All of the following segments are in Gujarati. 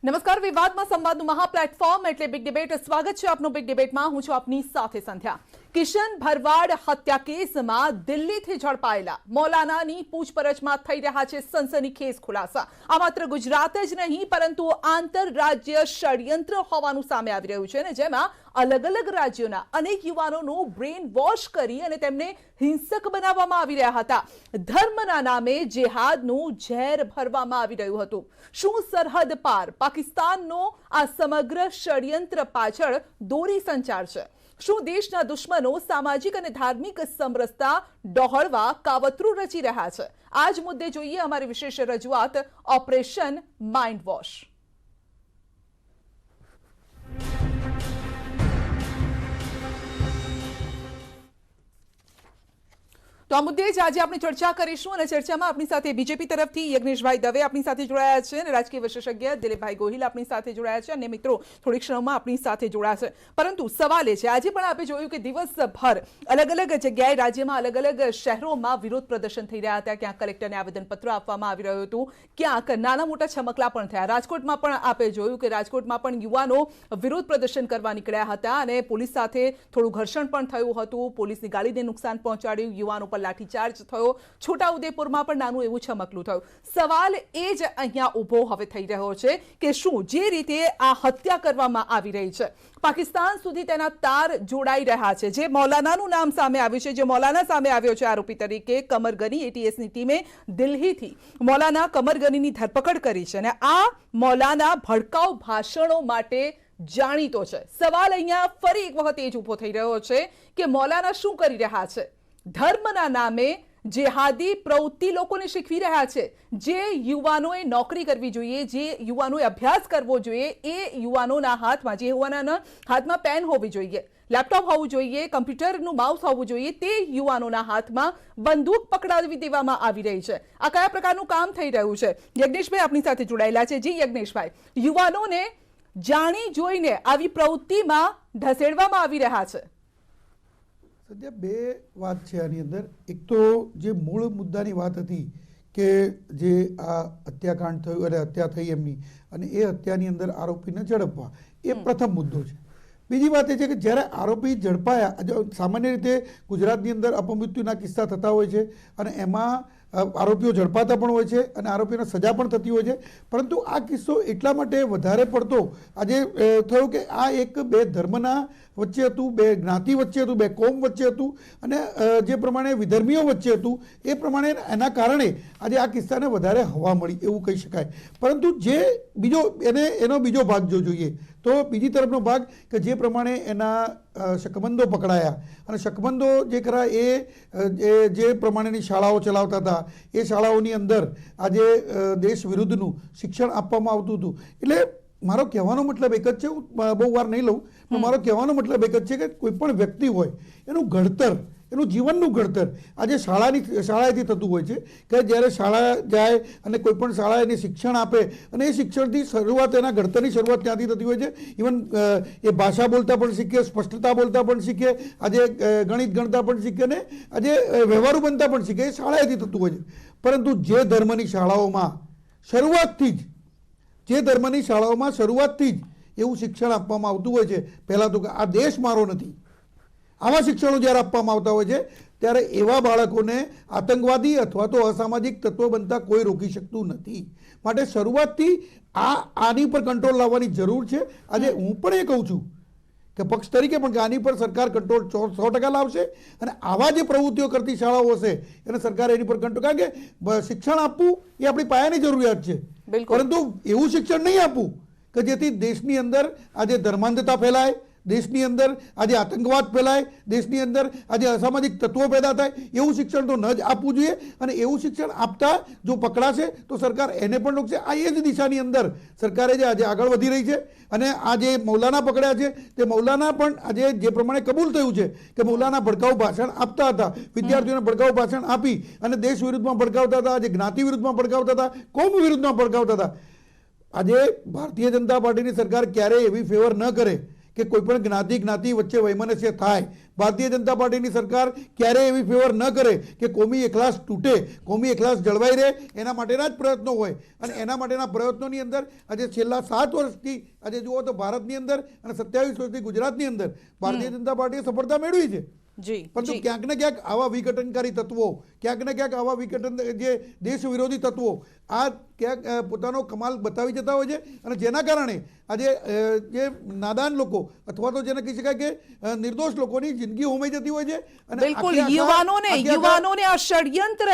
નમસ્કાર, વિવાદમાં સંવાદનું મહા પ્લેટફોર્મ એટલે બિગ ડિબેટ. સ્વાગત છે આપનું બિગ ડિબેટમાં. હું છું આપની સાથે સંધ્યા. કિશન ભરવાડ હત્યા કેસમાં દિલ્હીથી ઝડપાયેલા મૌલાનાની પૂછપરછમાં થઈ રહ્યા છે સનસનીખેજ ખુલાસા. આ માત્ર ગુજરાત જ નહીં પરંતુ આંતરરાજ્ય ષડયંત્ર હોવાનું સામે આવી રહ્યું છે, ને જેમાં અલગ અલગ રાજ્યોના અનેક યુવાનોનું બ્રેન વોશ કરી અને તેમને હિંસક બનાવવામાં આવી રહ્યા હતા. ધર્મના નામે જેહાદનું ઝેર ભરવામાં આવી રહ્યું હતું. શું સરહદ પાર પાકિસ્તાનનો આ સમગ્ર ષડયંત્ર પાછળ દોરી સંચાર છે? શું દેશના દુશ્મનો સામાજિક અને ધાર્મિક સમરસતા ડહોળવા કાવતરું રચી રહ્યા છે? આ જ મુદ્દે જોઈએ અમારી વિશેષ રજૂઆત ઓપરેશન માઇન્ડ વોશ. તો આ મુદ્દે જ આજે આપણે ચર્ચા કરીશું અને ચર્ચામાં આપણી સાથે બીજેપી તરફથી યજ્ઞેશભાઈ દવે આપણી સાથે જોડાયા છે અને રાજકીય વિશેષજ્ઞ દિલીપભાઈ ગોહિલ આપણી સાથે જોડાયા છે અને મિત્રો થોડી ક્ષણોમાં આપણી સાથે જોડાશે. પરંતુ સવાલ એ છે, આજે પણ આપણે જોયું કે દિવસભર અલગ અલગ જગ્યાએ રાજ્યમાં અલગ અલગ શહેરોમાં વિરોધ પ્રદર્શન થઈ રહ્યા હતા. ક્યાંક કલેક્ટરને આવેદનપત્ર આપવામાં આવી રહ્યું હતું, ક્યાંક નાના મોટા છમકલા પણ થયા. રાજકોટમાં પણ આપણે જોયું કે રાજકોટમાં પણ યુવાનો વિરોધ પ્રદર્શન કરવા નીકળ્યા હતા અને પોલીસ સાથે થોડું ઘર્ષણ પણ થયું હતું. પોલીસની ગાડીને નુકસાન પહોંચાડ્યું, યુવાનો પર લાઠીચાર્જ થયો. છોટાઉદેપુરમાં પણ નાનું એવું છમકલું થયું. સવાલ એ જ અહીંયા ઊભો હવે થઈ રહ્યો છે કે શું જે રીતે આ હત્યા કરવામાં આવી રહી છે, પાકિસ્તાન સુધી તેના તાર જોડાઈ રહ્યા છે. જે મૌલાનાનું નામ સામે આવ્યું છે, જે મૌલાના સામે આવ્યો છે આરોપી તરીકે, કમર ગની, એટીએસની ટીમે દિલ્હીથી મૌલાના કમર ગનીની ધરપકડ કરી છે અને આ મૌલાના ભડકાઉ ભાષણો માટે જાણીતો છે. સવાલ અહીંયા ફરી એક વખત એ જ ઊભો થઈ રહ્યો છે કે મૌલાના શું કરી રહ્યા છે? ધર્મના નામે જેહાદી પ્રવૃત્તિ લોકોને શીખવી રહ્યા છે. જે યુવાનોએ નોકરી કરવી જોઈએ, જે યુવાનોએ અભ્યાસ કરવો જોઈએ, એ યુવાનોના હાથમાં, જે યુવાનોના હાથમાં પેન હોવી જોઈએ, લેપટોપ હોવું જોઈએ, કમ્પ્યુટરનું માઉસ હોવું જોઈએ, તે યુવાનોના હાથમાં બંદૂક પકડાવી દેવામાં આવી રહી છે. આ કયા પ્રકારનું કામ થઈ રહ્યું છે? યજ્ઞેશભાઈ આપણી સાથે જોડાયેલા છે. જી યજ્ઞેશભાઈ, યુવાનોને જાણી જોઈને આવી પ્રવૃત્તિમાં ઢસેડવામાં આવી રહ્યા છે. સદ્યા બે વાત છે આની અંદર. એક તો જે મૂળ મુદ્દાની વાત હતી કે જે આ હત્યાકાંડ થયું એટલે હત્યા થઈ એમની, અને એ હત્યાની અંદર આરોપીને ઝડપવા, એ પ્રથમ મુદ્દો છે. બીજી વાત એ છે કે જ્યારે આરોપી ઝડપાયા, સામાન્ય રીતે ગુજરાતની અંદર અપમૃત્યુના કિસ્સા થતા હોય છે અને એમાં આરોપીઓ ઝડપાતા પણ હોય છે અને આરોપીઓને સજા પણ થતી હોય છે. પરંતુ આ કિસ્સો એટલા માટે વધારે પડતો આજે થયો કે આ એક બે ધર્મના વચ્ચે હતું, બે જ્ઞાતિ વચ્ચે હતું, બે કોમ વચ્ચે હતું અને જે પ્રમાણે વિધર્મીઓ વચ્ચે હતું એ પ્રમાણે એના કારણે આજે આ કિસ્સાને વધારે હવા મળી એવું કહી શકાય. પરંતુ જે એનો બીજો ભાગ જો જોઈએ તો બીજી તરફનો ભાગ કે જે પ્રમાણે એના શકમંદો પકડાયા અને શકમંદો જે ખરા એ જે પ્રમાણેની શાળાઓ ચલાવતા હતા, એ શાળાઓની અંદર આજે દેશ વિરુદ્ધનું શિક્ષણ આપવામાં આવતું હતું. એટલે મારો કહેવાનો મતલબ એક જ છે, હું બહુ વાર નહીં લઉં, પણ મારો કહેવાનો મતલબ એક જ છે કે કોઈ પણ વ્યક્તિ હોય એનું ઘડતર, એનું જીવનનું ઘડતર આજે શાળાએથી થતું હોય છે. કે જ્યારે શાળા જાય અને કોઈ પણ શાળા એને શિક્ષણ આપે અને એ શિક્ષણથી શરૂઆત, એના ઘડતરની શરૂઆત ત્યાંથી થતી હોય છે. ઇવન એ ભાષા બોલતા પણ શીખે, સ્પષ્ટતા બોલતા પણ શીખે, આજે ગણિત ગણતા પણ શીખે ને આજે વ્યવહારુ બનતા પણ શીખે. એ શાળાએથી થતું હોય છે. પરંતુ જે ધર્મની શાળાઓમાં શરૂઆતથી જ એવું શિક્ષણ આપવામાં આવતું હોય છે, પહેલાં તો કે આ દેશ મારો નથી, આવા શિક્ષણો જ્યારે આપવામાં આવતા હોય છે ત્યારે એવા બાળકોને આતંકવાદી અથવા તો અસામાજિક તત્વો બનતા કોઈ રોકી શકતું નથી. માટે શરૂઆતથી આની પર કંટ્રોલ લાવવાની જરૂર છે. આજે હું પણ એ કહું છું કે પક્ષ તરીકે પણ કે આની પર સરકાર કંટ્રોલ 100% લાવશે અને આવા જે પ્રવૃત્તિઓ કરતી શાળાઓ હશે એને સરકાર એની પર કંટ્રોલ, કારણ કે શિક્ષણ આપવું એ આપણી પાયાની જરૂરિયાત છે. પરંતુ એવું શિક્ષણ નહીં આપવું કે જેથી દેશની અંદર આજે ધર્માંધતા ફેલાય, દેશની અંદર આજે આતંકવાદ ફેલાય, દેશની અંદર આજે અસામાજિક તત્વો પેદા થાય. એવું શિક્ષણ તો ન જ આપવું જોઈએ. અને એવું શિક્ષણ આપતા જો પકડાશે તો સરકાર એને પણ રોકશે. આ એ જ દિશાની અંદર સરકારે જે આજે આગળ વધી રહી છે. અને આ જે મૌલાના પકડ્યા છે તે મૌલાના પણ આજે જે પ્રમાણે કબૂલ થયું છે કે મૌલાના ભડકાઉ ભાષણ આપતા હતા, વિદ્યાર્થીઓને ભડકાઉ ભાષણ આપી અને દેશ વિરુદ્ધમાં ભડકાવતા હતા, આજે જ્ઞાતિ વિરુદ્ધમાં ભડકાવતા હતા, કોમ વિરુદ્ધમાં ભડકાવતા હતા. આજે ભારતીય જનતા પાર્ટીની સરકાર ક્યારેય એવી ફેવર ન કરે કે કોઈ પણ જ્ઞાતિ વચ્ચે વૈમનસ્ય થાય, ભારતીય જનતા પાર્ટીની સરકાર ક્યારેય એવી ફેવર ન કરે કે કોમી એકલાસ તૂટે, કોમી એકલાસ જળવાઈ રહે, એના માટેના જ પ્રયત્નો હોય. અને એના માટેના પ્રયત્નોની અંદર આજે છેલ્લા 7 વર્ષથી આજે જુઓ તો ભારતની અંદર અને 27 વર્ષથી ગુજરાતની અંદર ભારતીય જનતા પાર્ટીએ સફળતા મેળવી છે. પરંતુ ક્યાંક ને ક્યાંક આવા વિઘટનકારી તત્વો, ક્યાંક ને ક્યાંક આવા વિઘટન જે દેશ વિરોધી તત્વો આ ક્યાંક પોતાનો કમાલ બતાવી જતા હોય છે અને જેના કારણે આજે જે નાદાન લોકો અથવા તો જેને કહી શકાય કે નિર્દોષ લોકોની જિંદગી હોમાઈ જતી હોય છે. અને બિલકુલ યુવાનોને આ ષડયંત્ર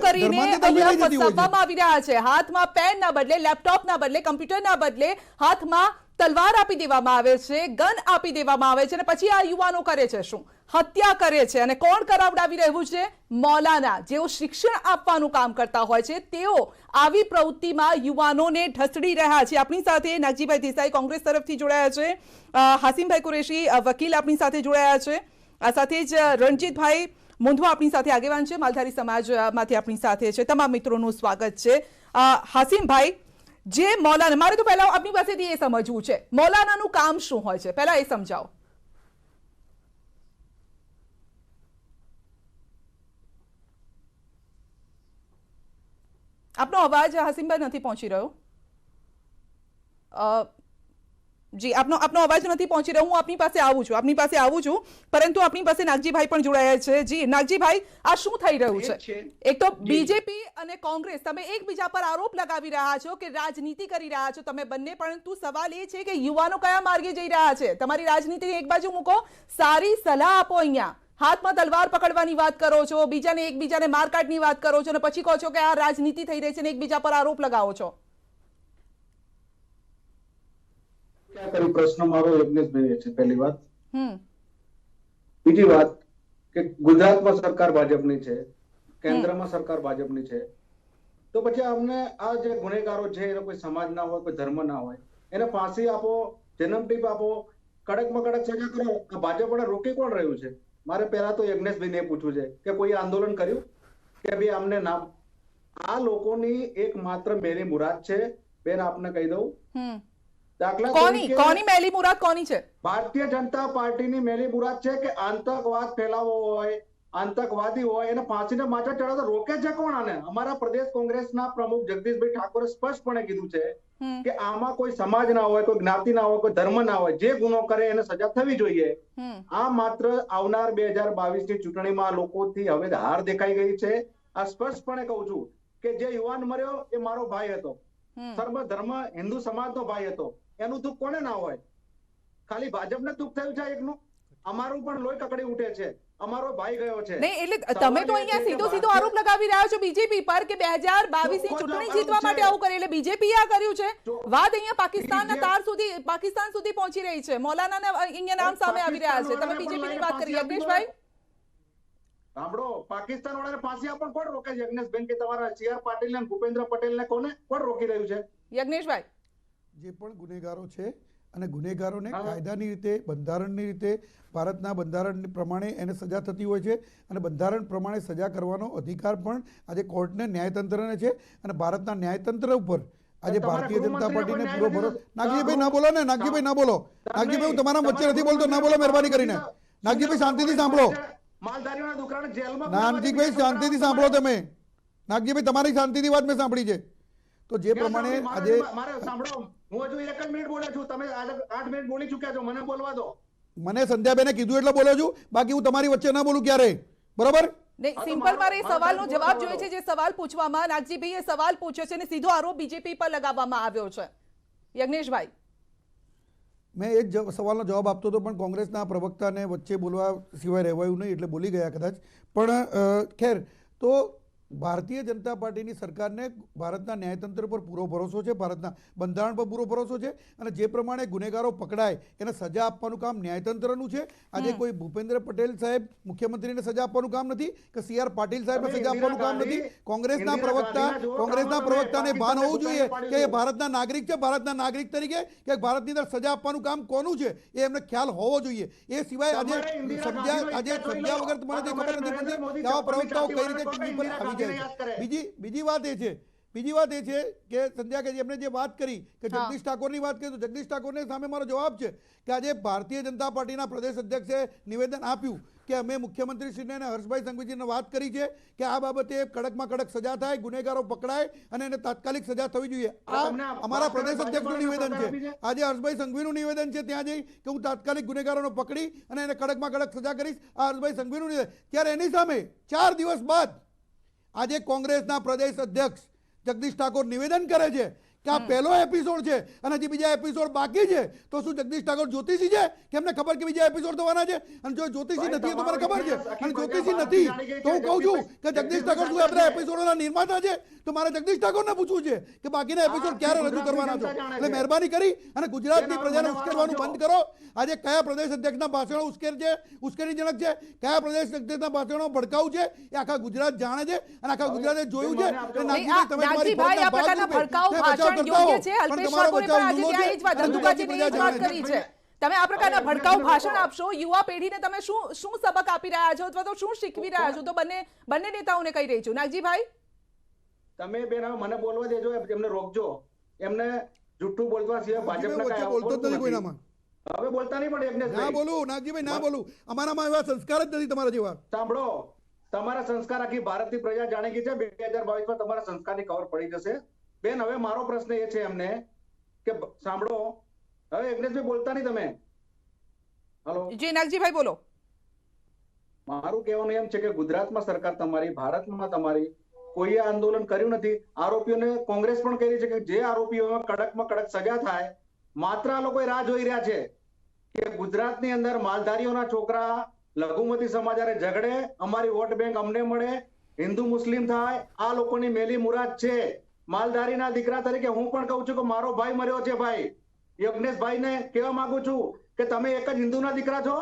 કરીને અહીંયા ફસાવવામાં આવી રહ્યા છે. હાથમાં પેન ના બદલે, લેપટોપ ના બદલે, કમ્પ્યુટર ના બદલે હાથમાં તલવાર આપી દેવામાં આવે છે, ગન આપી દેવામાં આવે છે અને પછી આ યુવાનો કરે છે શું? હત્યા કરે છે. અને કોણ કરાવડાવી રહ્યું છે? મૌલાના, જેઓ શિક્ષણ આપવાનું કામ કરતા હોય છે, તેઓ આવી પ્રવૃત્તિમાં યુવાનોને ઢસડી રહ્યા છે. આપણી સાથે નાગજીભાઈ દેસાઈ કોંગ્રેસ તરફથી જોડાયા છે, હાસિમભાઈ કુરેશી વકીલ આપણી સાથે જોડાયા છે, આ સાથે જ રણજીતભાઈ મુંધવા આપણી સાથે આગેવાન છે, માલધારી સમાજમાંથી આપણી સાથે છે. તમામ મિત્રોનું સ્વાગત છે. હાસિમભાઈ, જે મૌલાના, મારે તો પહેલા આપની પાસેથી એ સમજવું છે, મૌલાનાનું કામ શું હોય છે, પહેલા એ સમજાવો. આપનો અવાજ હાસિમભાઈ નથી પહોંચી રહ્યો. જી, આપનો અવાજ નથી પહોંચી રહ્યો. હું આપની પાસે આવું છું, પરંતુ આપની પાસે નાગજીભાઈ પણ જોડાયા છે. જી નાગજીભાઈ, આ શું થઈ રહ્યું છે? એક તો બીજેપી અને કોંગ્રેસ, તમે એકબીજા પર આરોપ લગાવી રહ્યા છો કે રાજનીતિ કરી રહ્યા છો તમે બંને, પરંતુ સવાલ એ છે કે યુવાનો કયા માર્ગે જઈ રહ્યા છે? તમારી રાજનીતિ એક બાજુ મૂકો, સારી સલાહ આપો. અહીંયા હાથમાં તલવાર પકડવાની વાત કરો છો, એકબીજાને મારકાટની વાત કરો છો અને પછી કહો છો કે આ રાજનીતિ થઈ રહી છે ને એકબીજા પર આરોપ લગાવો છો. પ્રશ્ન મારો યજ્ઞેશભાઈ છે, પહેલી વાત. બીજી વાત કે ગુજરાતમાં સરકાર ભાજપની છે, કેન્દ્રમાં સરકાર ભાજપની છે, તો પછી અમને આ જે ગુનેગારો છે એનો કોઈ સમાજ ના હોય, કોઈ ધર્મ ના હોય, એને ફાંસી આપો, જન્મટીપ આપો, કડકમાં કડક સજા કરો. આ ભાજપ વડે રોકી કોણ રહ્યું છે? મારે પહેલા તો યજ્ઞેશભાઈને પૂછવું છે કે કોઈ આંદોલન કર્યું કે ભાઈ અમને ના? આ લોકોની એકમાત્ર મેલી મુરાદ છે, બેન આપને કહી દઉં, કોની મેલી મુરાદ કોની છે? ભારતીય જનતા પાર્ટીની મેલી મુરાદ છે કે આતંકવાદ ફેલાવો હોય, આતંકવાદી હોય, એને ફાંસીને માથે ચડાવતો રોકે છે કોણ? આને અમારા પ્રદેશ કોંગ્રેસના પ્રમુખ જગદીશભાઈ ઠાકોરે સ્પષ્ટપણે કીધું છે કે આમાં કોઈ સમાજ ના હોય, કોઈ જ્ઞાતિ ના હોય, કોઈ ધર્મ ના હોય, જે ગુનો કરે એને સજા થવી જોઈએ. આ માત્ર આવનાર 2022 ની ચૂંટણીમાં લોકોથી હવે હાર દેખાઈ ગઈ છે. આ સ્પષ્ટપણે કહું છું કે જે યુવાન મર્યો એ મારો ભાઈ હતો, સર્વ ધર્મ હિન્દુ સમાજનો ભાઈ હતો. એનું દુઃખ કોને ના હોય? ખાલી ભાજપને દુઃખ થયું છે એકનું? અમારું પણ લોહી કકડી ઉઠે છે, અમારો ભાઈ ગયો છે. નહીં, એટલે તમે તો અહીંયા સીધો આરોપ લગાવી રહ્યા છો બીજેપી પર કે 2022 ની ચૂંટણી જીતવા માટે આવું કરે, એટલે બીજેપી આ કર્યું છે. વાત અહીંયા પાકિસ્તાનના તાર સુધી, પાકિસ્તાન સુધી પહોંચી રહી છે. મૌલાનાના અહીંયા નામ સામે આવી રહ્યા છે. તમે બીજેપીની વાત કરી, યજ્ઞેશભાઈ સાંભળો, પાકિસ્તાન વાળાને ફાંસી આપણ કોણ રોકે છે? યજ્ઞેશબેન કે તમારા CR પાટીલ ને ભૂપેન્દ્ર પટેલ ને કોણ રોકી રહ્યું છે? યજ્ઞેશભાઈ, જે પણ ગુનેગારો છે અને ગુનેગારોને કાયદાની રીતે, બંધારણની રીતે, ભારતના બંધારણ પ્રમાણે એને સજા થતી હોય છે અને બંધારણ પ્રમાણે સજા કરવાનો અધિકાર પણ આજે કોર્ટને, ન્યાયતંત્રને છે. અને ભારતના ન્યાયતંત્ર ઉપર આજે ભારતીય જનતા પાર્ટીને પૂરો ભરોસો. નાગજીભાઈ ના બોલો ને, નાગજીભાઈ ના બોલો. નાગજીભાઈ, હું તમારા વચ્ચે નથી બોલતો, ના બોલો મહેરબાની કરીને. નાગજીભાઈ શાંતિથી સાંભળો. માલધારીઓના દુકાને જેલમાં. નાગજીભાઈ શાંતિથી સાંભળો. તમે નાગજીભાઈ, તમારી શાંતિથી વાત મેં સાંભળી છે. તો જે પ્રમાણે આજે મારે સાંભળો, હું હજુ 1 મિનિટ બોલ્યો છું, તમે 8 મિનિટ બોલી ચૂક્યા છો, મને બોલવા દો. મને સંધ્યાબેને કીધું એટલે બોલ્યો છું, બાકી હું તમારી વચ્ચે ના બોલું ક્યારે, બરોબર? સિમ્પલ મારે સવાલનો જવાબ જોઈએ છે. જે સવાલ પૂછવામાં નાગજીભાઈએ સવાલ પૂછ્યો છે અને સીધો આરોપ બીજેપી પર લગાવવામાં આવ્યો છે. યજ્ઞેશભાઈ, મેં એ જ સવાલનો જવાબ આપતો હતો પણ કોંગ્રેસના પ્રવક્તાને વચ્ચે બોલવા સિવાય રહેવાયું નહીં એટલે બોલી ગયા કદાચ. પણ ખેર, તો ભારતીય જનતા પાર્ટીની સરકારને ભારતના ન્યાયતંત્ર પર પૂરો ભરોસો છે, ભારતના બંધારણ પર પૂરો ભરોસો છે અને જે પ્રમાણે ગુનેગારો પકડાય એને સજા આપવાનું કામ ન્યાયતંત્રનું છે. આજે કોઈ ભૂપેન્દ્ર પટેલ સાહેબ મુખ્યમંત્રીને સજા આપવાનું કામ નથી કે CR પાટીલ સાહેબને સજા આપવાનું કામ નથી. કોંગ્રેસના પ્રવક્તાને ભાન હોવું જોઈએ કે એ ભારતના નાગરિક છે. ભારતના નાગરિક તરીકે કે ભારતની અંદર સજા આપવાનું કામ કોનું છે એ એમને ખ્યાલ હોવો જોઈએ. એ સિવાય આજે સમજ્યા વગર મને ખબર નથી પડતી કે આવા પ્રવક્તાઓ કઈ રીતે ટીવી પર આવી જાય છે. બીજી વાત એ છે બીજી વાત એ છે કે સંધ્યા કે એમણે જે વાત કરી કે જગદીશ ઠાકોરની વાત કરી, તો જગદીશ ઠાકોરને સામે મારો જવાબ છે કે આજે ભારતીય જનતા પાર્ટીના પ્રદેશ અધ્યક્ષે નિવેદન આપ્યું કે અમે મુખ્યમંત્રીશ્રીને અને હર્ષભાઈ સંઘવીજીને વાત કરી છે કે આ બાબતે કડકમાં કડક સજા થાય, ગુનેગારો પકડાય અને એને તાત્કાલિક સજા થવી જોઈએ. આ અમારા પ્રદેશ અધ્યક્ષનું નિવેદન છે. આજે હર્ષભાઈ સંઘવીનું નિવેદન છે ત્યાં જઈ કે હું તાત્કાલિક ગુનેગારોને પકડી અને એને કડકમાં કડક સજા કરીશ. આ હર્ષભાઈ સંઘવીનું નિવેદન. ત્યારે એની સામે 4 દિવસ બાદ આજે કોંગ્રેસના પ્રદેશ અધ્યક્ષ જગદીશ ઠાકોર નિવેદન કરે છે કે આ પહેલો એપિસોડ છે અને હજી બીજા એપિસોડ બાકી છે. તો શું જગદીશ ઠાકોર જ્યોતિષી છે કે એમને ખબર કે બીજા એપિસોડ થવાના છે? અને જો જ્યોતિષી નથી તો મને ખબર છે, અને જ્યોતિષી નથી તો હું કહું છું કે જગદીશ ઠાકોર શું આપણા એપિસોડોના નિર્માતા છે? તો મારે જગદીશ ઠાકોરને પૂછવું છે કે બાકીના એપિસોડ ક્યારે રજૂ કરવાના છો? એટલે મહેરબાની કરી અને ગુજરાતની પ્રજાને ઉશ્કેરવાનું બંધ કરો. આજે કયા પ્રદેશ અધ્યક્ષના ભાષણો ઉશ્કેરણીજનક છે, કયા પ્રદેશ અધ્યક્ષના ભાષણો ભડકાઉ છે, એ આખા ગુજરાત જાણે છે અને આખા ગુજરાતે જોયું છે. નાગજીભાઈ, આ પ્રકારના ભડકાઉ ભાષણ યોગ્ય છે? અલ્પેશ ઠાકોરે પણ આજે ત્યાં એ જ વાત, ધંધુકાજીની એ જ વાત કરી છે. તમે આ પ્રકારના ભડકાઉ ભાષણ આપશો, યુવા પેઢીને તમે શું સબક આપી રહ્યા છો અથવા તો શું શીખવી રહ્યા છો? તો બંને નેતાઓને કહી રહી છું. નાગજીભાઈ, તમે બેન હવે મને બોલવા દેજો, એમને રોકજો. એમને જુઠ્ઠું બોલવા સિવાય ભાજપના કાંઈ બોલતો જ નથી કોઈનામાં. હવે બોલતા નહીં પડે એમને. ના બોલું નાગજીભાઈ, ના બોલું. અમારામાં એવા સંસ્કાર જ નથી તમારા જેવા. સાંભળો, તમારા સંસ્કાર આખી ભારતની પ્રજા જાણી ગઈ છે. 2022માં તમારા સંસ્કારની ખબર પડી જશે. બેન, હવે મારો પ્રશ્ન એ છે એમને કે સાંભળો, હવે યજ્ઞેશભાઈ બોલતા નહીં તમે. હલો જી નાગજીભાઈ બોલો. મારું કહેવાનું એમ છે કે ગુજરાતમાં સરકાર તમારી, ભારતમાં તમારી કોઈએ આંદોલન કર્યું નથી. આરોપીઓને કોંગ્રેસ પણ કહી રહી છે કે જે આરોપીઓમાં કડકમાં કડક સજા થાય. માત્ર આ લોકો રાહ જોઈ રહ્યા છે કે ગુજરાતની અંદર માલધારીઓના છોકરા લઘુમતી સમાજ હારે ઝઘડે, અમારી વોટ બેંક અમને મળે, હિન્દુ મુસ્લિમ થાય. આ લોકોની મેલી મુરાદ છે. માલધારીના દીકરા તરીકે હું પણ કહું છું કે મારો ભાઈ મર્યો છે. ભાઈ યજ્ઞેશભાઈને કહેવા માંગુ છું કે તમે એક જ હિન્દુના દીકરા છો.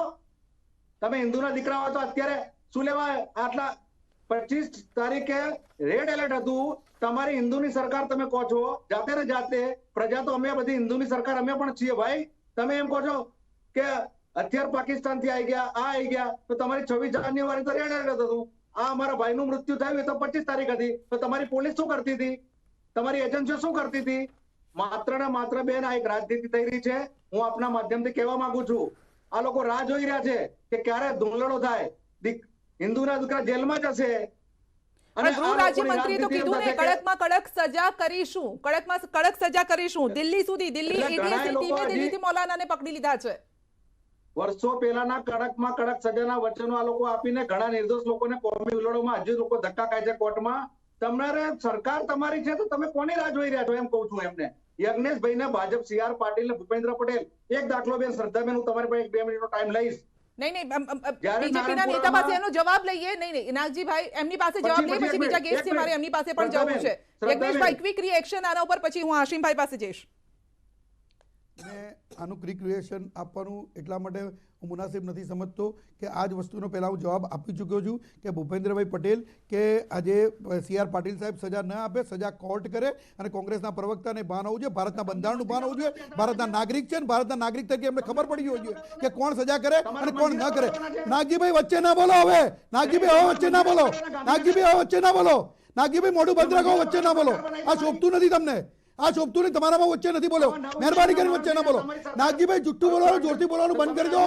તમે હિન્દુના દીકરા હોય તો અત્યારે શું લેવા આટલા 25 તારીખે રેડ એલર્ટ હતું. તમારી હિન્દુની સરકાર તમે કહો છો, જાતે ને જાતે પ્રજા તો અમે બધી હિન્દુની સરકાર અમે પણ છીએ. ભાઈ તમે એમ કહો છો કે હથિયાર પાકિસ્તાન થી આવી ગયા, આ આવી ગયા, તો તમારી 26 જાન્યુઆરી તો રેડ એલર્ટ હતું. આ અમારા ભાઈનું મૃત્યુ થયું એ તો 25 તારીખ હતી. તો તમારી પોલીસ શું કરતી હતી? તમારી એજન્સીઓ શું કરતી હતી? માત્ર ને માત્ર બેન આ એક રાજનીતિ થઈ રહી છે. હું આપના માધ્યમથી કહેવા માંગુ છું, આ લોકો રાહ જોઈ રહ્યા છે કે ક્યારે ધૂંધળો થાય, હિન્દુના દીકરા જેલમાં જશે. અને ગૃહ રાજ્યમંત્રી તો કીધું ને કડકમાં કડક સજા કરીશું, કડકમાં કડક સજા કરીશું. દિલ્હી સુધી, દિલ્હી એટીએસની ટીમે દિલ્હીથી મૌલાનાને પકડી લીધા છે. વર્ષો પહેલાના કડકમાં કડક સજાના વચનો આ લોકો આપીને ઘણા નિર્દોષ લોકોને કોમી ઉલડોમાં હજુ લોકો ધક્કા ખાય છે કોર્ટમાં. તમારે સરકાર તમારી છે તો તમે કોની રાહ જોઈ રહ્યા છો એમ કહું છું એમને. યજ્ઞેશભાઈને ભાજપ, CR પાટીલ ને ભૂપેન્દ્ર પટેલ, એક દાખલો બેન શ્રદ્ધાબેન, હું તમારી પાસે 2 મિનિટનો ટાઈમ લઈશ. નહીં બીજેપીના નેતા પાસે એનો જવાબ લઈએ. નહીં નાગજીભાઈ, એમની પાસે જવાબ લઈએ, પછી બીજા ગેસ્ટ છે મારે એમની પાસે પણ જવું છે. યજ્ઞેશભાઈ, ક્વિક રિએક્શન આના ઉપર, પછી હું આશિમભાઈ પાસે જઈશ. મેં આનું ક્વિક રિએક્શન આપવાનું એટલા માટે હું મુનાસિબ નથી સમજતો કે આ જ વસ્તુનો પહેલાં હું જવાબ આપી ચૂક્યો છું કે ભૂપેન્દ્રભાઈ પટેલ કે આજે CR પાટીલ સાહેબ સજા ન આપે, સજા કોર્ટ કરે. અને કોંગ્રેસના પ્રવક્તાને ભાન હોવું જોઈએ, ભારતના બંધારણનું ભાન હોવું જોઈએ. ભારતના નાગરિક છે, ભારતના નાગરિક તરીકે એમને ખબર પડી હોવી જોઈએ કે કોણ સજા કરે અને કોણ ન કરે. નાગજીભાઈ વચ્ચે ના બોલો. હવે નાગજીભાઈ હવે વચ્ચે ના બોલો. નાગજીભાઈ હવે વચ્ચે ના બોલો. નાગજીભાઈ મોઢું બંધ રાખો, વચ્ચે ના બોલો. આ શોભતું નથી તમને, આ શોભતું નહીં. તમારામાં વચ્ચે નથી બોલો. મહેરબાની કરીને વચ્ચે ના બોલો. નાગજીભાઈ જુઠ્ઠું બોલવાનું, જોરથી બોલવાનું બંધ કરી દો.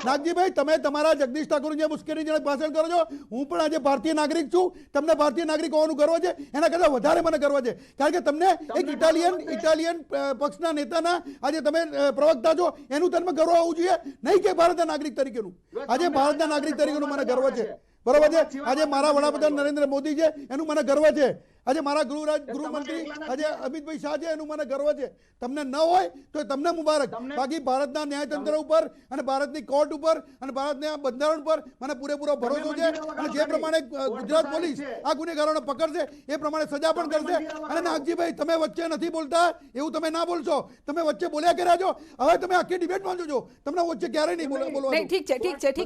નાગજીભાઈ, તમે તમારા જગદીશ ઠાકોર જે મુશ્કેલીજનક ભાષણ કરો છો, હું પણ આજે ભારતીય નાગરિક છું. તમને ભારતીય નાગરિક હોવાનું ગર્વ છે, એના કરતાં વધારે મને ગર્વ છે. કારણ કે તમને એક ઇટાલિયન પક્ષના નેતાના આજે તમે પ્રવક્તા છો, એનું તમને ગર્વ હોવું જોઈએ, નહીં કે ભારતના નાગરિક તરીકેનું. આજે ભારતના નાગરિક તરીકેનું મને ગર્વ છે. બરોબર છે. આજે મારા વડાપ્રધાન નરેન્દ્ર મોદી છે, એનું મને ગર્વ છે. આજે મારા ગૃહમંત્રી આજે અમિતભાઈ શાહ છે, એનું મને ગર્વ છે. તમને ન હોય તો તમને મુબારક. બાકી ભારતના ન્યાયતંત્ર ઉપર અને ભારતની કોર્ટ ઉપર અને ભારતના બંધારણ ઉપર મને પૂરેપૂરો ભરોસો છે. અને જે પ્રમાણે ગુજરાત પોલીસ આ ગુનેગારોને પકડશે એ પ્રમાણે સજા પણ કરશે. અને નાગજીભાઈ, તમે વચ્ચે નથી બોલતા એવું તમે ના બોલશો. તમે વચ્ચે બોલ્યા કર્યા છો. હવે તમે આખી ડિબેટમાં જોજો, તમને વચ્ચે ક્યારેય નહીં બોલવાનું. ઠીક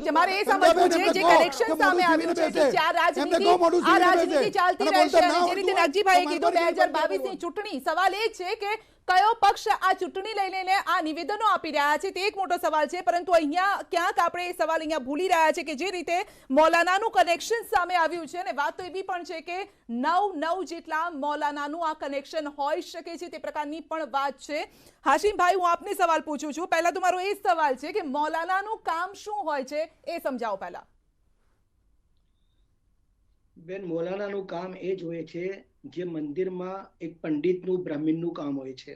છે. મારે એ સમજવું છે જે કલેક્શન સામે આવ્યું છે કે આ રાજનીતિ ચાલતી રહેશે. નાગજીભાઈએ કીધું 2022 ની ચૂંટણી, સવાલ એ છે કે કયો પક્ષ આ ચૂંટણી લઈને આ નિવેદનો આપી રહ્યા છે તે એક મોટો સવાલ છે, પરંતુ અહીંયા ક્યાંક આપણે એ સવાલ અહીંયા ભૂલી રહ્યા છે કે જે રીતે મૌલાનાનું કનેક્શન સામે આવ્યું છે, અને વાત તો એવી પણ છે કે 9 જેટલા મૌલાનાનું આ કનેક્શન હોઈ શકે છે તે પ્રકારની પણ વાત છે. હાશિમભાઈ, હું આપને સવાલ પૂછું છું. પહેલા તો મારો એ જ સવાલ છે કે મૌલાનાનું કામ શું હોય છે એ સમજાવો પહેલા. બેન, મૌલાનાનું કામ એ જ હોય છે જે મંદિરમાં એક પંડિતનું બ્રાહ્મણનું કામ હોય છે.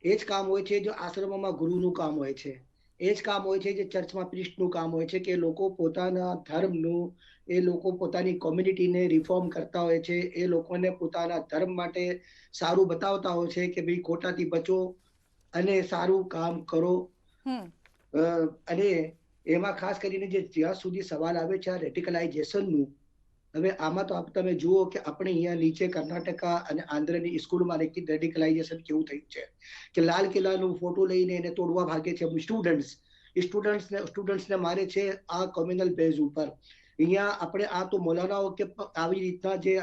એ જ કામ હોય છે જો આશ્રમમાં ગુરુનું કામ હોય છે. એ જ કામ હોય છે જે ચર્ચમાં પ્રિસ્ટનું કામ હોય છે કે લોકો પોતાના ધર્મનું, એ લોકો પોતાની કોમ્યુનિટીને રિફોર્મ કરતા હોય છે. એ લોકોને પોતાના ધર્મ માટે સારું બતાવતા હોય છે કે ભાઈ ખોટાથી બચો અને સારું કામ કરો. અને એમાં ખાસ કરીને જે જ્યાં સુધી સવાલ આવે છે આ રેડિકલાઇઝેશનનું, હવે આમાં તો તમે જુઓ કે આપણે અહીંયા નીચે કર્ણાટકા અને આંધ્રની સ્કૂલમાં રેડિકલાઇઝેશન કેવું થયું છે કે લાલ કિલ્લાનું ફોટો લઈને એને તોડવા ભાગે છે સ્ટુડન્ટ્સને મારે છે આ કોમ્યુનલ બેઝ ઉપર. અહીંયા આપણે આ તો મૌલાનાઓ કે આવી રીતના જે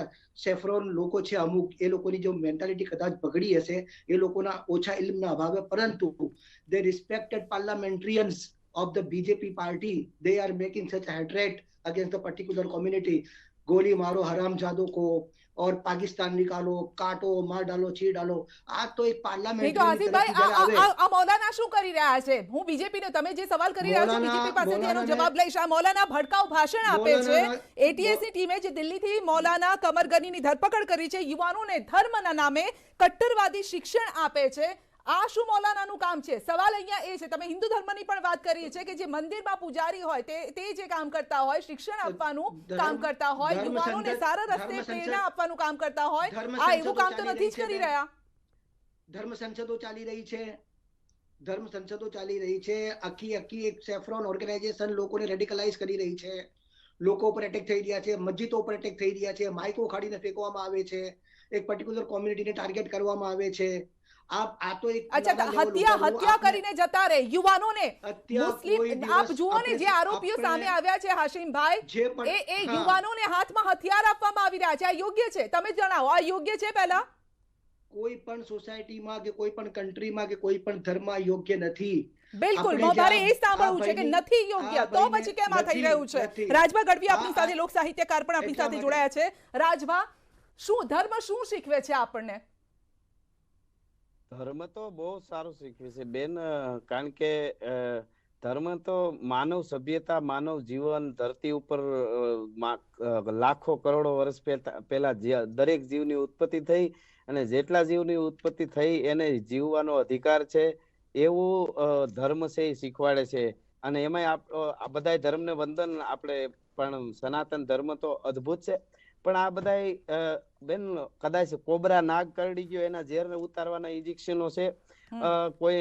સેફરોન લોકો છે અમુક, એ લોકોની જો મેન્ટાલિટી કદાચ બગડી હશે, એ લોકોના ઓછા ઇલ્મના અભાવે, પરંતુ they respected parliamentarians of the BJP party. They are making such a hatred against the particular community. गोली मारो हरामजादों को और पाकिस्तान निकालो, काटो, मार डालो, चीर डालो. આ તો એક પાર્લામેન્ટ. તો હાસિફભાઈ, આ મૌલાના શું કરી રહ્યા છે? હું બીજેપી ને તમે જે સવાલ કરી રહ્યા છો બીજેપી પાસેથી એનો જવાબ લઈશ. આ મૌલાના ભડકાઉ ભાષણ આપે છે. ATS ની ટીમે જે દિલ્હીથી મૌલાના કમર ગનીની ધરપકડ કરી છે, યુવાનોને ધર્મના નામે કટ્ટરવાદી શિક્ષણ આપે છે. આ શું મૌલાનાનું કામ છે? સવાલ અહીંયા એ છે, તમે હિન્દુ ધર્મની પણ વાત કરી છે કે જે મંદિરમાં પૂજારી હોય તે જે કામ કરતા હોય, શિક્ષણ આપવાનું કામ કરતા હોય, યુવાનોને સારા રસ્તે પ્રેરણા આપવાનું કામ કરતા હોય, આ એવું કામ તો નથી જ કરી રહ્યા. ધર્મ સંસદો ચાલી રહી છે, ધર્મ સંસદો ચાલી રહી છે. આખી એક સેફ્રોન ઓર્ગેનાઇઝેશન લોકોને રેડિકલાઇઝ કરી રહી છે. લોકો પર એટેક થઈ રહ્યા છે, મસ્જિદો પર એટેક થઈ રહ્યા છે, માઇકો ખાડીને ફેંકવામાં આવે છે, એક પર્ટિક્યુલર કોમ્યુનિટીને ટાર્ગેટ કરવામાં આવે છે. આ તો એક હત્યા કરીને જતા રહે યુવાનોને. મુસ્લિમ આપ જુઓ ને જે આરોપીઓ સામે આવ્યા છે હાશિમભાઈ, એ યુવાનોને હાથમાં હથિયાર આપવામાં આવી રહ્યા છે. આ યોગ્ય છે? તમે જણાવો, આ યોગ્ય છે? પહેલા કોઈ પણ સોસાયટીમાં કે કોઈ પણ કન્ટ્રીમાં કે કોઈ પણ ધર્મમાં યોગ્ય નથી. બિલકુલ, મારે એ સાંભળવું છે કે નથી યોગ્ય, તો પછી કેમ આ થઈ રહ્યું છે? રાજભા ગઢવી આપણી સાથે, લોક સાહિત્યકાર પણ આપણી સાથે જોડાયા છે. રાજભા, શું ધર્મ શું શીખવે છે આપણને? ધર્મ તો બહુ સારું શીખવે છે બેન, કારણ કે ધર્મ તો માનવ સભ્યતા, માનવ જીવન ધરતી ઉપર લાખો કરોડો વર્ષ પહેલા દરેક જીવની ઉત્પત્તિ થઈ, અને જેટલા જીવની ઉત્પત્તિ થઈ એને જીવવાનો અધિકાર છે એવું ધર્મ છે એ શીખવાડે છે. અને એમાં આ બધા ધર્મને વંદન. આપણે પણ સનાતન ધર્મ તો અદ્ભુત છે, પણ આ બધા બેન કદાચ કોબરા નાગ કરડી ગયો એના ઝેર ને ઉતારવાના ઇન્જેક્શનો છે. કોઈ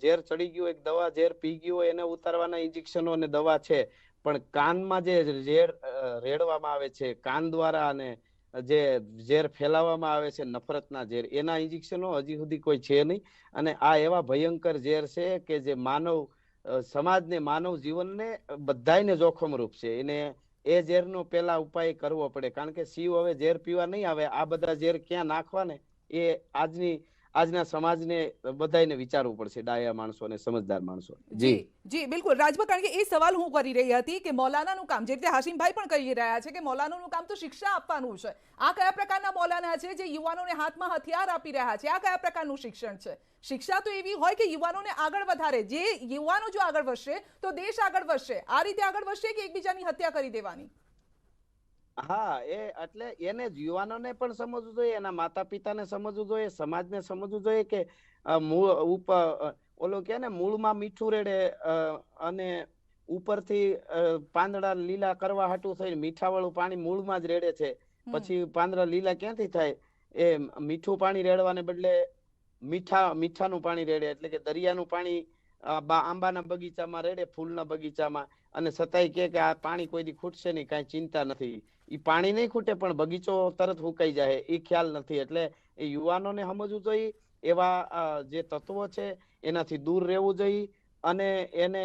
ઝેર ચડી ગયું, એક દવા ઝેર પી ગયું એને ઉતારવાના ઇન્જેક્શનો અને દવા છે. પણ કાનમાં જે ઝેર રેડવામાં આવે છે કાન દ્વારા, અને જે ઝેર ફેલાવવામાં આવે છે નફરતના ઝેર, એના ઇન્જેક્શનો હજી સુધી કોઈ છે નહીં. અને આ એવા ભયંકર ઝેર છે કે જે માનવ સમાજને, માનવ જીવનને બધાયને જોખમરૂપ છે. એને એ ઝેરનો પેલા ઉપાય કરવો પડે, કારણ કે શિવ હવે ઝેર પીવા નહીં આવે. આ બધા ઝેર ક્યાં નાખવા ને એ આજના સમાજને બધાને વિચારવું પડશે, ડાયા માણસો અને સમજદાર માણસો. જી બિલકુલ રાજભા, કારણ કે એ સવાલ હું કરી રહી હતી કે મૌલાનાનું કામ, જે રીતે હાશિમભાઈ પણ કહી રહ્યા છે કે મૌલાનાનું કામ તો શિક્ષા આપવાનું છે. આ કયા પ્રકારના મૌલાના છે જે યુવાનોને હાથમાં હથિયાર આપી રહ્યા છે? આ કયા પ્રકારનું શિક્ષણ છે? શિક્ષા તો એવી હોય કે યુવાનોને આગળ વધારે. જે યુવાનો જો આગળ વધશે તો દેશ આગળ વધશે. આ રીતે આગળ વધશે કે એકબીજાની હત્યા કરી દેવાની? હા, એટલે એને યુવાનોને પણ સમજવું જોઈએ, એના માતા પિતાને સમજવું જોઈએ, સમાજને સમજવું જોઈએ કે ઓલો કે ને મૂળમાં મીઠું રેડે અને ઉપરથી પાંદડા લીલા કરવા હાટું થઈને મીઠા વાળું પાણી મૂળમાં જ રેડે છે. પછી પાંદડા લીલા ક્યાંથી થાય? એ મીઠું પાણી રેડવાને બદલે મીઠાનું પાણી રેડે, એટલે કે દરિયાનું પાણી આંબાના બગીચામાં રેડે, ફૂલના બગીચામાં, અને છતાંય કે આ પાણી કોઈ દી ખૂટશે નહીં, કાંઈ ચિંતા નથી. એ પાણી નહીં ખૂટે પણ બગીચો તરત ફૂંકાઈ જાય, એ ખ્યાલ નથી. એટલે એ યુવાનોને સમજવું જોઈએ, એવા જે તત્વો છે એનાથી દૂર રહેવું જોઈએ. અને એને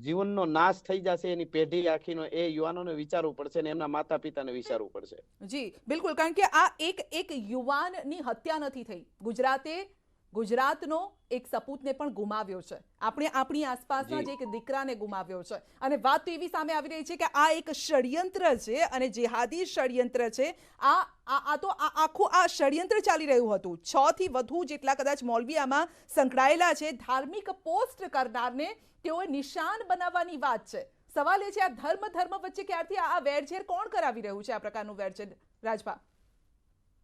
જીવનનો નાશ થઈ જશે, એની પેઢી આખીનો, એ યુવાનોને વિચારવું પડશે અને એમના માતા પિતાને વિચારવું પડશે. જી બિલકુલ, કારણ કે આ એક યુવાનની હત્યા નથી થઈ, ગુજરાતનો એક સપૂતને પણ ગુમાવ્યો છે, આપણે આપણી આસપાસના જ એક દીકરાને ગુમાવ્યો છે. અને વાત તો એવી સામે આવી રહી છે કે આ એક ષડયંત્ર છે અને જેહાદી ષડયંત્ર છે. આખું આ ષડયંત્ર ચાલી રહ્યું હતું. 6 થી વધુ જેટલા કદાચ મૌલવી આમાં સંકળાયેલા છે. ધાર્મિક પોસ્ટ કરનારને તેઓએ નિશાન બનાવવાની વાત છે. સવાલ એ છે, આ ધર્મ વચ્ચે ક્યારથી આ વેરઝેર કોણ કરાવી રહ્યું છે, આ પ્રકારનું વેરઝેર, રાજભા?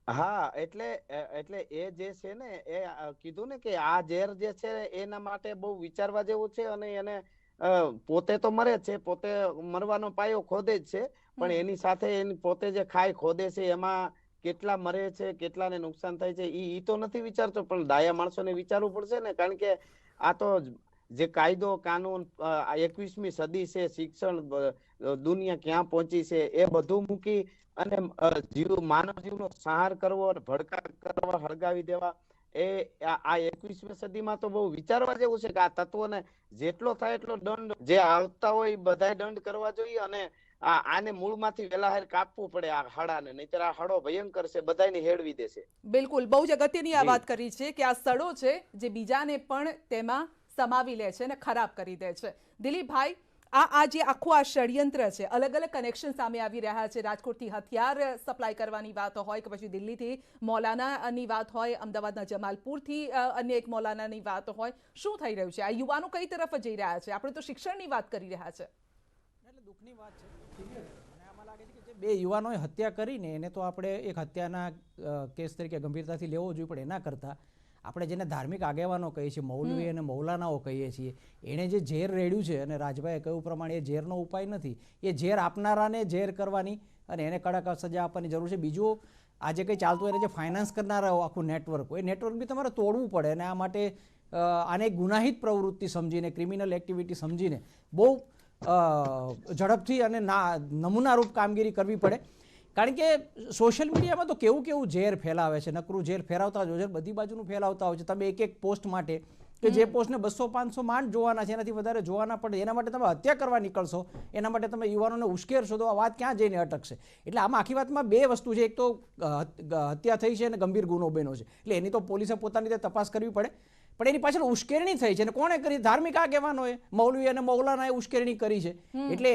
હા, એટલે એ જે છે ને, એ કીધું ને કે આ ઝેર જે છે એના માટે બહુ વિચારવા જેવું છે. અને એને પોતે તો મરે છે, પોતે મરવાનો પાયો ખોદે જ છે, પણ એની સાથે એની પોતે જે ખાય ખોદે છે એમાં કેટલા મરે છે, કેટલાને નુકસાન થાય છે, ઈ તો નથી વિચારતો. પણ ડાયા માણસોને વિચારવું પડશે ને, કારણ કે આ તો જે કાયદો કાનૂન 21મી સદી છે, શિક્ષણ, દુનિયા ક્યાં પહોંચી છે, એ બધું મૂકી અને માનવ જીવનો સંહાર કરવો, ભડકા કરવા, હળગાવી દેવા, એ આ 21મી સદીમાં તો બહુ વિચારવા જેવું છે કે આ તત્વોને જેટલો થાય એટલો દંડ, જે આવતા હોય બધાય દંડ કરવા જોઈએ. અને આને મૂળમાંથી વેલાહેર કાપવું પડે આ હળાને, નહીતર આ હળો ભયંકર છે, બધાયને હેળવી દેશે. બિલકુલ, બહુ જ અગત્યની આ વાત કરી છે કે આ સડો છે જે બીજાને પણ તેમાં સમાવી લે છે અને ખરાબ કરી દે છે. દિલીપભાઈ, આ જે આખું આ ષડયંત્ર છે, અલગ અલગ કનેક્શન સામે આવી રહ્યા છે. રાજકોટથી હથિયાર સપ્લાય કરવાની વાત હોય કે પછી દિલ્હીથી મૌલાનાની વાત હોય, અમદાવાદના જમાલપુરથી અન્ય એક મૌલાનાની વાત હોય, શું થઈ રહ્યું છે? આ યુવાનો કઈ તરફ જઈ રહ્યા છે? આપણે તો શિક્ષણની વાત કરી રહ્યા છે. એટલે દુઃખની વાત છે. અને આમાં લાગે છે કે જે 2 યુવાનોએ હત્યા કરીને એને તો આપણે એક હત્યાના કેસ તરીકે ગંભીરતાથી લેવો જોઈએ, પણ એના કરતાં આપણે જેને ધાર્મિક આગેવાનો કહીએ છીએ, મૌલવી અને મૌલાનાઓ કહીએ છીએ, એણે જે ઝેર રેડ્યું છે, અને રાજભાઈએ કહ્યું પ્રમાણે એ ઝેરનો ઉપાય નથી, એ ઝેર આપનારાને ઝેર કરવાની અને એને કડક સજા આપવાની જરૂર છે. બીજું, આજે કંઈ ચાલતું એને જે ફાઇનાન્સ કરનારા આખું નેટવર્ક હોય, એ નેટવર્ક બી તમારે તોડવું પડે. અને આ માટે આને ગુનાહિત પ્રવૃત્તિ સમજીને, ક્રિમિનલ એક્ટિવિટી સમજીને બહુ ઝડપથી અને નમૂનારૂપ કામગીરી કરવી પડે. કારણ કે સોશિયલ મીડિયામાં તો કેવું ઝેર ફેલાવે છે, નકરું ઝેર ફેલાવતા જ હોય છે, બધી બાજુનું ફેલાવતા હોય છે. તમે એક પોસ્ટ માટે કે જે પોસ્ટને 200-500 માંડ જોવાના છે, એનાથી વધારે જોવાના પડે, એના માટે તમે હત્યા કરવા નીકળશો, એના માટે તમે યુવાનોને ઉશ્કેરશો, તો આ વાત ક્યાં જઈને અટકશે? એટલે આમાં આખી વાતમાં 2 વસ્તુ છે. એક તો હત્યા થઈ છે અને ગંભીર ગુનો બન્યો છે, એટલે એની તો પોલીસે પોતાની રીતે તપાસ કરવી પડે. પણ એની પાછળ ઉશ્કેરણી થઈ છે, અને કોણે કરી? ધાર્મિક આગેવાનોએ, મૌલવી અને મૌલાનાએ ઉશ્કેરણી કરી છે. એટલે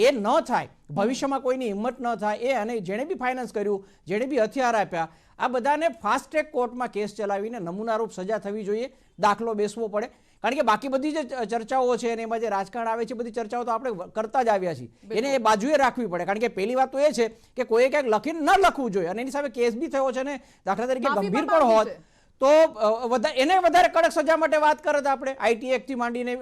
એ ન થાય, ભવિષ્યમાં કોઈની હિંમત ન થાય, એ અને જેણે બી ફાઇનાન્સ કર્યું, જેણે બી હથિયાર આપ્યા, આ બધાને ફાસ્ટ ટ્રેક કોર્ટમાં કેસ ચલાવીને નમૂનારૂપ સજા થવી જોઈએ, દાખલો બેસવો પડે. કારણ કે બાકી બધી જે ચર્ચાઓ છે અને એમાં જે રાજકારણ આવે છે, બધી ચર્ચાઓ તો આપણે કરતા જ આવ્યા છીએ, એને એ બાજુએ રાખવી પડે. કારણ કે પહેલી વાત તો એ છે કે કોઈએ ક્યાંક લખીને ન લખવું જોઈએ, અને એની સામે કેસ બી થયો છે, ને દાખલા તરીકે ગંભીર પણ હોત તો એને વધારે કડક સજા માટે વાત કરત. આપણે આઈટી એક્ટથી માંડીને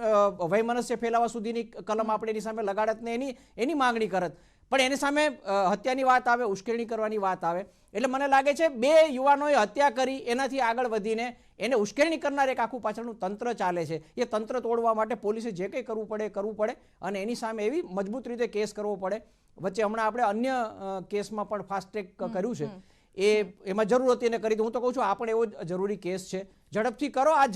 વયમનસ્ય ફેલાવા સુધીની કલમ આપણે એની સામે લગાડત ને એની માંગણી કરત. પણ એની સામે હત્યાની વાત આવે, ઉશ્કેરણી કરવાની વાત આવે, એટલે મને લાગે છે 2 યુવાનોએ હત્યા કરી, એનાથી આગળ વધીને એને ઉશ્કેરણી કરનાર એક આખું પાછળનું તંત્ર ચાલે છે. એ તંત્ર તોડવા માટે પોલીસે જે કંઈ કરવું પડે, અને એની સામે એવી મજબૂત રીતે કેસ કરવો પડે. વચ્ચે હમણાં આપણે અન્ય કેસમાં પણ ફાસ્ટ ટ્રેક કર્યું છે, એમાં જરૂર હતી એને કરી. હું તો કહું છું આ પણ એવો જરૂરી કેસ છે. ઝડપથી કરો, આ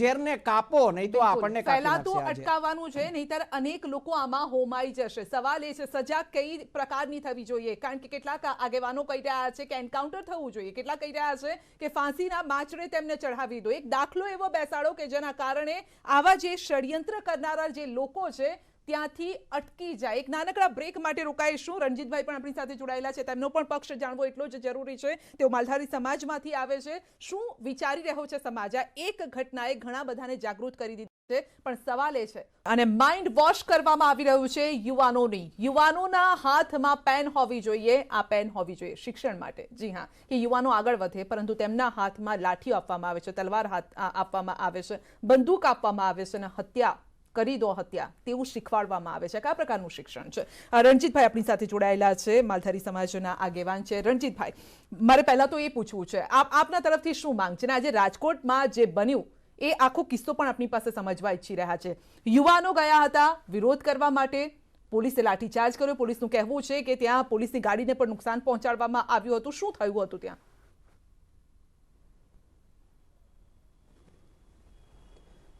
ઝેરને કાપો, નહીં તો આપણને ફેલાતું અટકાવવાનું છે, નહીતર અનેક લોકો આમાં હોમાઈ જશે. સવાલ એ છે સજા કઈ પ્રકારની થવી જોઈએ? કારણ કે કેટલાક આગેવાનો કહી રહ્યા છે કે એન્કાઉન્ટર થવું જોઈએ, કેટલાક કહી રહ્યા છે કે ફાંસીના માચડે તેમને ચઢાવી દો. એક દાખલો એવો બેસાડો કે જેના કારણે આવા જે ષડયંત્ર કરનારા જે લોકો છે ત્યાંથી અટકી જાય. એક નાનકડા બ્રેક માટે રોકાઈશું. રણજીતભાઈ પણ આપણી સાથે જોડાયેલા છે, તેમનો પણ પક્ષ જાણવો એટલો જ જરૂરી છે. તેઓ માલધારી સમાજમાંથી આવે છે. શું વિચારી રહ્યો છે સમાજ? આ એક ઘટનાએ ઘણા બધાને જાગૃત કરી દીધું છે, પણ સવાલ એ છે અને માઇન્ડ વોશ કરવામાં આવી રહ્યું છે યુવાનોના હાથમાં પેન હોવી જોઈએ. આ પેન હોવી જોઈએ શિક્ષણ માટે. જી હા, કે યુવાનો આગળ વધે, પરંતુ તેમના હાથમાં લાઠીઓ આપવામાં આવે છે, તલવાર આપવામાં આવે છે, બંદૂક આપવામાં આવે છે, અને હત્યા કરી દો, હત્યા તેવું શીખવાડવામાં આવે છે. કયા પ્રકારનું શિક્ષણ છે? રણજીતભાઈ આપણી સાથે જોડાયેલા છે, માલધારી સમાજના આગેવાન છે. રણજીતભાઈ, મારે પહેલા તો એ પૂછવું છે, આપના તરફથી શું માંગ છે? આજે રાજકોટમાં જે બન્યું એ આખો કિસ્સો પણ આપણી પાસે સમજવા ઈચ્છી રહ્યા છે. યુવાનો ગયા હતા વિરોધ કરવા માટે, પોલીસે લાઠીચાર્જ કર્યો. પોલીસનું કહેવું છે કે ત્યાં પોલીસની ગાડીને પણ નુકસાન પહોંચાડવામાં આવ્યું હતું. શું થયું હતું ત્યાં?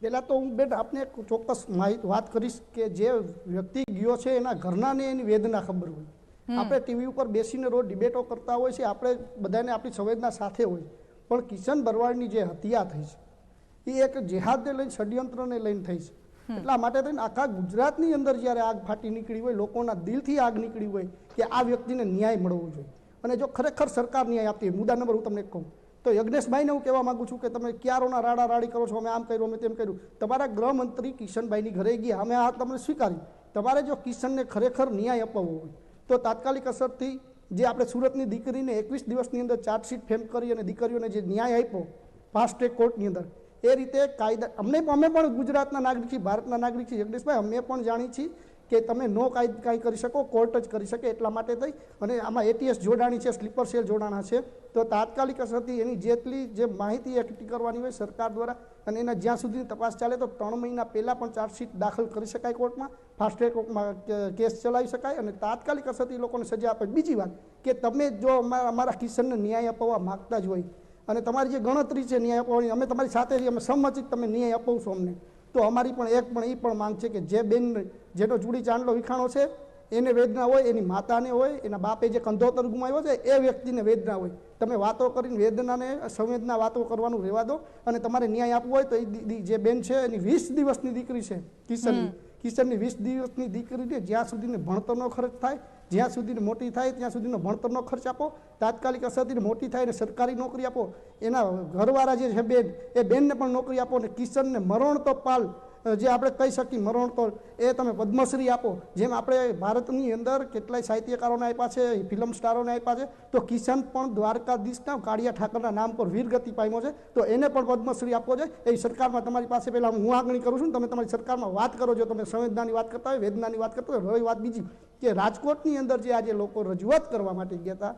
પહેલાં તો હું બેન આપને એક ચોક્કસ વાત કરીશ કે જે વ્યક્તિ ગયો છે એના ઘરનાને એની વેદના ખબર હોય. આપણે ટીવી ઉપર બેસીને રોજ ડિબેટો કરતા હોય છે, આપણે બધાને આપણી સંવેદના સાથે હોય, પણ કિશન બરવાડની જે હત્યા થઈ છે એ એક જેહાદને લઈને, ષડયંત્રને લઈને થઈ છે. એટલા માટે થઈને આખા ગુજરાતની અંદર જ્યારે આગ ફાટી નીકળી હોય, લોકોના દિલથી આગ નીકળી હોય કે આ વ્યક્તિને ન્યાય મળવો જોઈએ. અને જો ખરેખર સરકાર ન્યાય આપતી હોય, મુદ્દા નંબર હું તમને કહું તો યજ્ઞેશભાઈને હું કહેવા માંગુ છું કે તમે ક્યારોના રાડા રાડી કરો છો, અમે આમ કર્યું, અમે તેમ કર્યું. તમારા ગૃહમંત્રી કિશનભાઈની ઘરે ગયા, અમે આ તમને સ્વીકાર્યું. તમારે જો કિશનને ખરેખર ન્યાય અપાવવો હોય તો તાત્કાલિક અસરથી જે આપણે સુરતની દીકરીને 21 દિવસની અંદર ચાર્જશીટ ફેમ કરી અને દીકરીઓને જે ન્યાય આપ્યો ફાસ્ટ ટ્રેક કોર્ટની અંદર, એ રીતે કાયદા અમે પણ ગુજરાતના નાગરિક છીએ, ભારતના નાગરિક છીએ જગદીશભાઈ, અમે પણ જાણીએ છીએ કે તમે નો કાંઈ કરી શકો, કોર્ટ જ કરી શકે. એટલા માટે થઈ અને આમાં ATS જોડાણી છે, સ્લીપર સેલ જોડાણા છે, તો તાત્કાલિક અસરથી એની જેટલી જે માહિતી એકઠી કરવાની હોય સરકાર દ્વારા, અને એના જ્યાં સુધી તપાસ ચાલે તો 3 મહિના પહેલાં પણ ચાર્જશીટ દાખલ કરી શકાય કોર્ટમાં, ફાસ્ટ ટ્રેક કોર્ટમાં કેસ ચલાવી શકાય અને તાત્કાલિક અસરથી લોકોને સજા આપે. બીજી વાત કે તમે જો અમારા કિશનને ન્યાય અપાવવા માગતા જ હોય અને તમારી જે ગણતરી છે ન્યાય અપાવવાની, અમે તમારી સાથે અમે સંમતિ તમે ન્યાય અપાવશો અમને, તો અમારી પણ એ પણ માંગ છે કે જે બેન જેનો ચૂડી ચાંદલો વિખાણો છે એને વેદના હોય, એની માતાને હોય, એના બાપે જે કંધોતર ગુમાવ્યો છે એ વ્યક્તિને વેદના હોય. તમે વાતો કરીને વેદનાને સંવેદના વાતો કરવાનું રહેવા દો અને તમારે ન્યાય આપવો હોય તો એ જે બેન છે એની 20 દિવસની દીકરી છે કિશનની 20 દિવસની દીકરીને જ્યાં સુધીને ભણતરનો ખર્ચ થાય, જ્યાં સુધીને મોટી થાય ત્યાં સુધીનો ભણતરનો ખર્ચ આપો, તાત્કાલિક અસરથી મોટી થાય અને સરકારી નોકરી આપો. એના ઘરવાળા જે છે બેન, એ બેનને પણ નોકરી આપો અને કિશનને મરણ તો પાલ જે આપણે કહી શકીએ મરણતોલ એ તમે પદ્મશ્રી આપો. જેમ આપણે ભારતની અંદર કેટલાય સાહિત્યકારોને આપ્યા છે, ફિલ્મ સ્ટારોને આપ્યા છે, તો કિશન પણ દ્વારકાધીશના કાળિયા ઠાકરના નામ પર વીરગતિ પામ્યો છે, તો એને પણ પદ્મશ્રી આપવો છે. એ સરકારમાં તમારી પાસે પહેલાં હું આંગણી કરું છું, તમે તમારી સરકારમાં વાત કરો છો, તમે સંવેદનાની વાત કરતા હોય, વેદનાની વાત કરતા હોય. હવે વાત બીજી કે રાજકોટની અંદર જે આજે લોકો રજૂઆત કરવા માટે ગયા હતા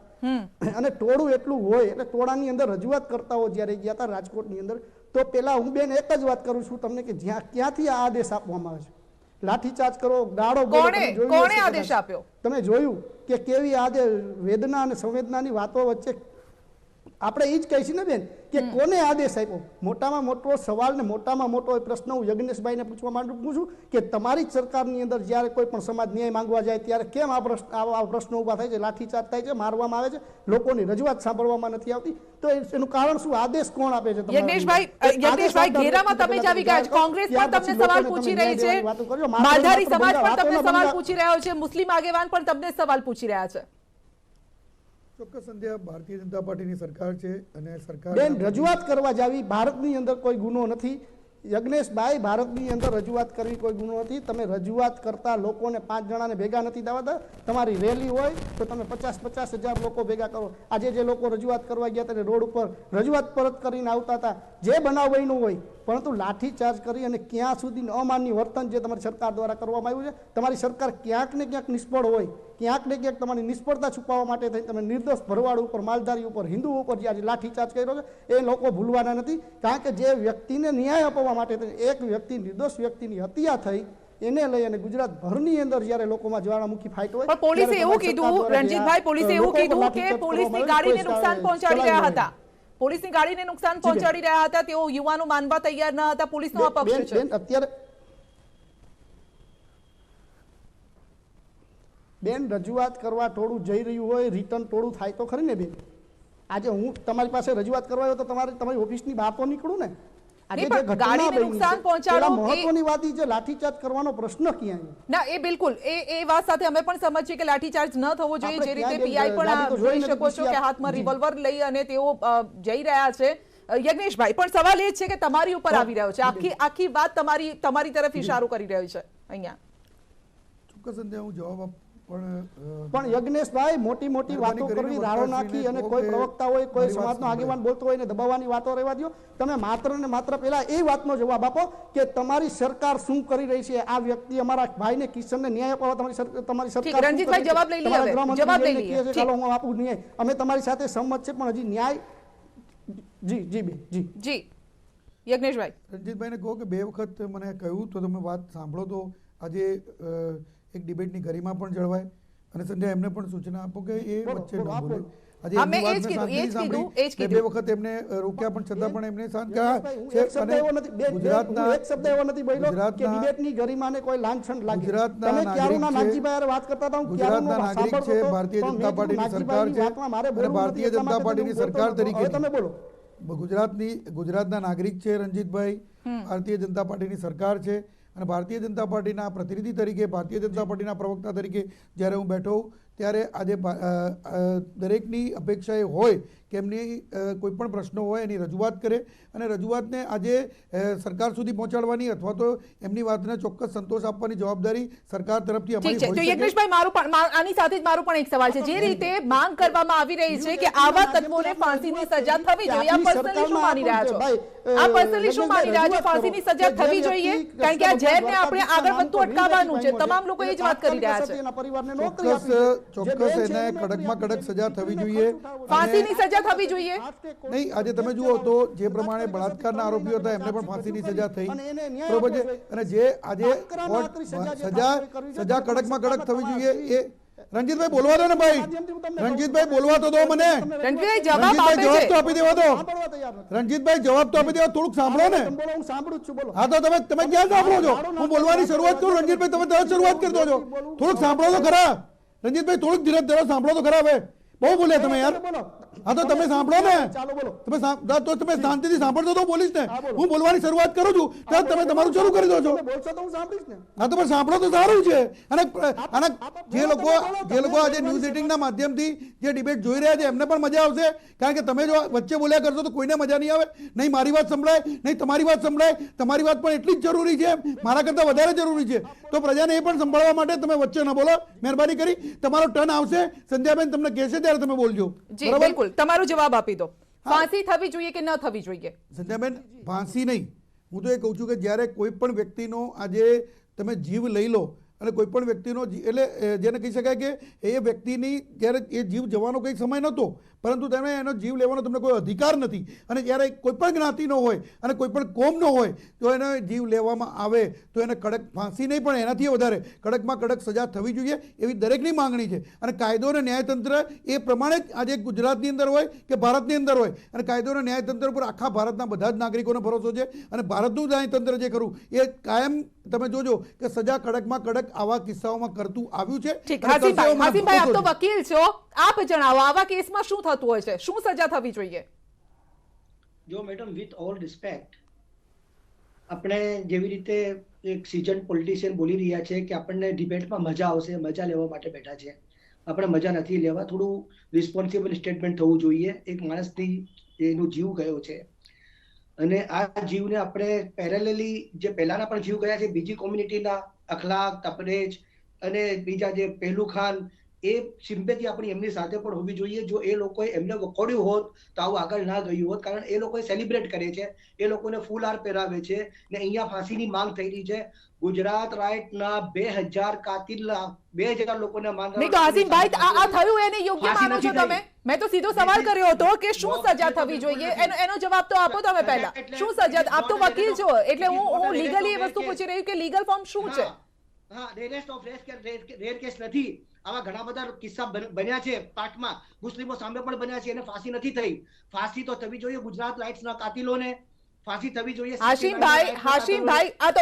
અને ટોળું એટલું હોય એટલે ટોળાની અંદર રજૂઆત કરતા હોય જ્યારે ગયા હતા રાજકોટની અંદર, તો પેલા હું બેન એક જ વાત કરું છું તમને કે ક્યાંથી આ આદેશ આપવામાં આવે છે, લાઠીચાર્જ કરો, ગાળો કોણે આદેશ આપ્યો? તમે જોયું કે કેવી વેદના અને સંવેદનાની વાતો વચ્ચે આપણે એ જ કહીશું ને બેન કે કોને આદેશ આપ્યો. મોટામાં મોટો સવાલ ને મોટામાં મોટો પ્રશ્ન હું યજ્ઞેશભાઈને પૂછવા માંગુ છું કે તમારી જ સરકારની અંદર જ્યારે કોઈ પણ સમાજ ન્યાય માંગવા જાય ત્યારે કેમ આ પ્રશ્નો ઊભા થાય છે, લાઠીચાર્જ થાય છે, મારવામાં આવે છે, લોકોની રજૂઆત સાંભળવામાં નથી આવતી, તો એનું કારણ શું? આદેશ કોણ આપે છે? યજ્ઞેશભાઈ ઘેરામાં તમે જ આવી ગયા છો. કોંગ્રેસ પણ તમને સવાલ પૂછી રહી છે, માલધારી સમાજ પણ તમને સવાલ પૂછી રહ્યો છે, મુસ્લિમ આગેવાન પણ તમને સવાલ પૂછી રહ્યા છે. ચોક્કસ સંધ્યા, ભારતીય જનતા પાર્ટીની સરકાર છે અને સરકાર બેન રજૂઆત કરવા જાવી ભારતની અંદર કોઈ ગુનો નથી. યજ્ઞેશભાઈ, ભારતની અંદર રજૂઆત કરવી કોઈ ગુનો નથી. તમે રજૂઆત કરતા લોકોને 5 જણાને ભેગા નથી થવાતા. તમારી રેલી હોય તો તમે 50,000 લોકો ભેગા કરો. આજે જે લોકો રજૂઆત કરવા ગયા હતા રોડ ઉપર રજૂઆત પરત કરીને આવતા હતા, જે બનાવ બન્યો હોય, પરંતુ લાઠીચાર્જ કરી અને ક્યાં સુધી અમાન્ય વર્તન જે તમારી સરકાર દ્વારા કરવામાં આવ્યું છે, તમારી સરકાર ક્યાંક ને ક્યાંક નિષ્ફળ હોય, ક્યાંક ને ક્યાંક તમારી નિષ્ફળતા છુપાવવા માટે થઈ તમે નિર્દોષ ભરવાડ ઉપર, માલધારી ઉપર, હિન્દુ ઉપર જે આજે લાઠીચાર્જ કર્યો છે એ લોકો ભૂલવાના નથી. કારણ કે જે વ્યક્તિને ન્યાય અપાવવા માટે એક વ્યક્તિ, નિર્દોષ વ્યક્તિની હત્યા થઈ, એને લઈ અને ગુજરાત ભરની અંદર જ્યારે લોકોમાં જ્વાળામુખી ફાઇટ હોય, પણ પોલીસે એવું કીધું, રણજીતભાઈ, પોલીસે એવું કીધું કે પોલીસની ગાડીને નુકસાન પહોંચાડી રહ્યા હતા, પોલીસની ગાડીને નુકસાન પહોંચાડી રહ્યા હતા, તેઓ યુવાનો માનવા તૈયાર ન હતા. પોલીસનો આ પક્ષ છે. અત્યારે બેન રજૂઆત કરવા ટોળું જઈ રહ્યું હોય, રિટર્ન ટોળું થાય તો ખરી ને બેન. આજે હું તમારી પાસે રજૂઆત કરવા આવ્યો તો તમારી ઓફિસની બહાર તો નીકળું ને. મહત્વની વાત છે લાઠીચાર્જ કરવાનો પ્રશ્ન ક્યાં ના, એ બિલકુલ એ વાત સાથે અમે પણ સમજીએ કે લાઠીચાર્જ ન થવો જોઈએ. જે રીતે પીઆઈ પણ જોઈ શકો છો કે હાથમાં રિવોલ્વર લઈ અને તેઓ જઈ રહ્યા છે. યજ્ઞેશભાઈ, પણ સવાલ એ છે કે તમારી ઉપર આવી રહ્યો છે, આખી વાત તમારી તરફ ઇશારો કરી રહ્યો છે અહીંયા. ચોક્કસ સંધ્યા, હું જવાબ પણ યજ્ઞેશભાઈ મોટી મોટી વાતો કરવી, રાડો નાખી અને કોઈ પ્રવક્તા હોય, કોઈ સમાજનો આગેવાન બોલતો હોય ને દબાવવાની વાતો રહેવા દો. તમે માત્ર ને માત્ર પહેલા એ વાતનો જવાબ આપો કે તમારી સરકાર શું કરી રહી છે. આ વ્યક્તિ અમારા ભાઈને કિશનને ન્યાય અપાવવા તમારી સરકાર. રણજીતભાઈ જવાબ લઈ લઈએ, જવાબ લઈ લઈએ. ચાલો હું આપું ન્યાય, અમે તમારી સાથે સંમત છે, પણ હજી ન્યાય. જી જી બેન, જી જી યજ્ઞેશભાઈ. રણજીતભાઈને કહો કે 2 વખત મને કહ્યું તો તમે વાત સાંભળો તો આજે એક ડિબેટની ગરિમા પણ જળવાય અને સંધ્યા એમને પણ સૂચના આપો કે એ વચ્ચે ન બોલે. આજે હા, એમની મેં એ જ વાત મેં કીધું, એ જ શાંતિથી કીધું, એ જ સાંભળી. કીધું. બે વખત એમને રોક્યા પણ છતાં પણ એમને શાંત કર્યા હું છે. એક શબ્દ અને એવો નથી હું ગુજરાતના એક શબ્દ એવો નથી બોલ્યો કે ગુજરાતના ડિબેટની ગરિમાને કોઈ લાંછન લાગે. ગુજરાતના તમે ક્યારુના નાગરિક છે, નાગજીભાઈ હારે વાત કરતા હતા, હું ગુજરાતના ક્યારુનો નાગરિક સાંભળતો છે, હતો, ભારતીય પણ મેં જનતા કીધું પાર્ટીની સરકાર નાગજીભાઈની છે વાતમાં મારે અને બોલવું ભારતીય નથી, એટલા જનતા માટે પાર્ટીની હું બોલતો સરકાર નહોતો. હવે તમે બોલો. ગુજરાતના નાગરિક છે રણજીતભાઈ, ભારતીય જનતા પાર્ટીની સરકાર છે અને ભારતીય જનતા પાર્ટીના પ્રતિનિધિ તરીકે, ભારતીય જનતા પાર્ટીના પ્રવક્તા તરીકે જ્યારે હું બેઠો ત્યારે આજે દરેકની અપેક્ષા એ હોય કે એમની કોઈ પણ પ્રશ્નો હોય એની રજૂઆત કરે અને રજૂઆતને આજે સરકાર સુધી પહોંચાડવાની અથવા તો એમની વાતને ચોક્કસ સંતોષ આપવાની જવાબદારી સરકાર તરફથી ઠીક અમારી છે. તો હોઈ શકે. યજ્ઞેશભાઈ, મારું પણ આની સાથે જ મારું પણ એક સવાલ છે. જે રીતે માંગ કરવામાં આવી રહી છે કે આવા તત્વોને ફાંસીની સજા થવી જોઈએ, આ પર્સનલી શું માની રહ્યા છો? આ પર્સનલી શું માની રહ્યા છો? ફાંસીની સજા થવી જોઈએ, કારણ કે આ ઝેરને આપણે આગળ વધતું અટકાવવાનું છે. તમામ લોકો એ જ વાત કરી રહ્યા છે. એના પરિવારને નોકરી આપી છે. ચોક્કસ એને કડકમાં કડક સજા થવી જોઈએ. ફાંસીની સજા થવી જોઈએ. નહીં, આજે તમે જુઓ તો જે પ્રમાણે બળાત્કારના આરોપીઓ હતા એમને પણ ફાંસીની સજા થઈ, બરોબર છે. અને જે આજે સજા કડકમાં કડક થવી જોઈએ. એ રણજીતભાઈ બોલવા દો ને ભાઈ, રણજીતભાઈ બોલવા તો દો મને. રણજીતભાઈ જવાબ આપે જવાબ છે. તો આપી દેવા દો. સાંભળવા તૈયાર નથી. રણજીતભાઈ જવાબ તો આપી દેવા, થોડુંક સાંભળો ને. તમે બોલો, હું સાંભળું જ છું, બોલો. હા તો તમે ક્યાં સાંભળો છો? હું બોલવાની શરૂઆત કરું, રણજીતભાઈ તમે તરત શરૂઆત કરી દો છો. થોડુંક સાંભળો તો ખરા રણજીતભાઈ, થોડુંક ધીરજ ધરો, સાંભળો તો ખરા. હવે બહુ બોલ્યા તમે યાર. બોલો. હા તો તમે સાંભળો ને. ચાલો બોલો. તમે શાંતિથી સાંભળજો તો બોલીશ ને. હું બોલવાની શરૂઆત કરું છું ત્યારે તમે તમારું શરૂ કરી દો છો. તમે બોલશો તો હું સાંભળીશ ને. હા તો પણ સાંભળો તો સારું છે. અને જે લોકો આજે ન્યૂઝ એટીનના માધ્યમથી જે ડિબેટ જોઈ રહ્યા છે એમને પણ મજા આવશે, કારણ કે તમે જો વચ્ચે બોલ્યા કરશો તો કોઈને મજા નહીં આવે. નહીં મારી વાત સંભળાય, નહીં તમારી વાત સંભળાય. તમારી વાત પણ એટલી જ જરૂરી છે, મારા કરતાં વધારે જરૂરી છે. તો પ્રજાને એ પણ સંભળાવવા માટે તમે વચ્ચે ન બોલો, મહેરબાની કરી. તમારો ટર્ન આવશે, સંધ્યાબેન તમને કહેશે ત્યારે તમે બોલજો. જી બિલકુલ, તમારો જવાબ આપી દો. ફાંસી થવી જોઈએ કે ન થવી જોઈએ? સંધ્યાબેન, ફાંસી નહીં, હું તો એ કહું છું કે જ્યારે કોઈ પણ વ્યક્તિનો આજે તમે જીવ લઈ લો અને કોઈ પણ વ્યક્તિનો એટલે જેને કહી શકાય કે એ વ્યક્તિની જ્યારે એ જીવ જવાનો કંઈ સમય નહોતો, પરંતુ તમે એનો જીવ લેવાનો તમને કોઈ અધિકાર નથી. અને જ્યારે કોઈ પણ જ્ઞાતિનો હોય અને કોઈ પણ કોમનો હોય તો એનો જીવ લેવામાં આવે તો એને કડક ફાંસી નહીં પણ એનાથી વધારે કડકમાં કડક સજા થવી જોઈએ એવી દરેકની માંગણી છે. અને કાયદો અને ન્યાયતંત્ર એ પ્રમાણે જ આજે ગુજરાતની અંદર હોય કે ભારતની અંદર હોય, અને કાયદો અને ન્યાયતંત્ર પર આખા ભારતના બધા જ નાગરિકોનો ભરોસો છે. અને ભારતનું ન્યાયતંત્ર જે ખરું એ કાયમ તમે જોજો કે સજા કડકમાં કડક આવા કિસ્સાઓમાં કરતું આવ્યું છે. ઠીક, હાસીમભાઈ આપ તો વકીલ છો, આપ જણાવો આવા કેસમાં શું થતું હોય છે, શું સજા થવી જોઈએ? જો મેડમ, વિથ ઓલ રિસ્પેક્ટ, આપણે જેવી રીતે એક સીઝન પોલિટિશિયન બોલી રહ્યા છે કે આપણને ડિબેટમાં મજા આવશે, મજા લેવા માટે બેઠા છે. આપણે મજા નથી લેવા. થોડું રિસ્પોન્સિબલ સ્ટેટમેન્ટ થવું જોઈએ. એક માણસની એનો જીવ ગયો છે અને આ જીવને આપણે પેરેલલી જે પહેલાના પણ જીવ ગયા છે બીજી કોમ્યુનિટીના, અખલાક, તપરેજ અને બીજા જે પહેલું ખાન, એ સિમ્પેથી આપણી એમની સાથે પણ હોવી જોઈએ. જો એ લોકોએ એમને વખોડ્યું હોત તો આવું આગળ ના ગયું હોત, કારણ એ લોકોએ સેલિબ્રેટ કરે છે, એ લોકોને ફૂલહાર પહેરાવે છે ને અહીંયા ફાંસીની માંગ થઈ રહી છે. ગુજરાત રાઇટના 2000 કાતિલ 2000 લોકોને માંગ. નહીં તો હાસીમભાઈ, આ થયું એને યોગ્ય માનો છો તમે? મેં તો સીધો સવાલ કર્યો હતો કે શું સજા થવી જોઈએ, એનો જવાબ તો આપો તમે પહેલા. શું સજા? આપ તો વકીલ છો એટલે હું લીગલી એ વસ્તુ પૂછી રહી કે લીગલ ફોર્મ શું છે? હા, રેરેસ્ટ ઓફ રેર કેસ નથી. આવા ઘણા બધા કિસ્સા બન્યા છે. પાટમાં મુસ્લિમો સામે પણ બન્યા છે અને ફાંસી નથી થઈ. ફાંસી તો થવી જોઈએ ગુજરાત રાઇટ્સના કાતિલોને, ફાંસી થવી જોઈએ. હાશીમભાઈ આ તો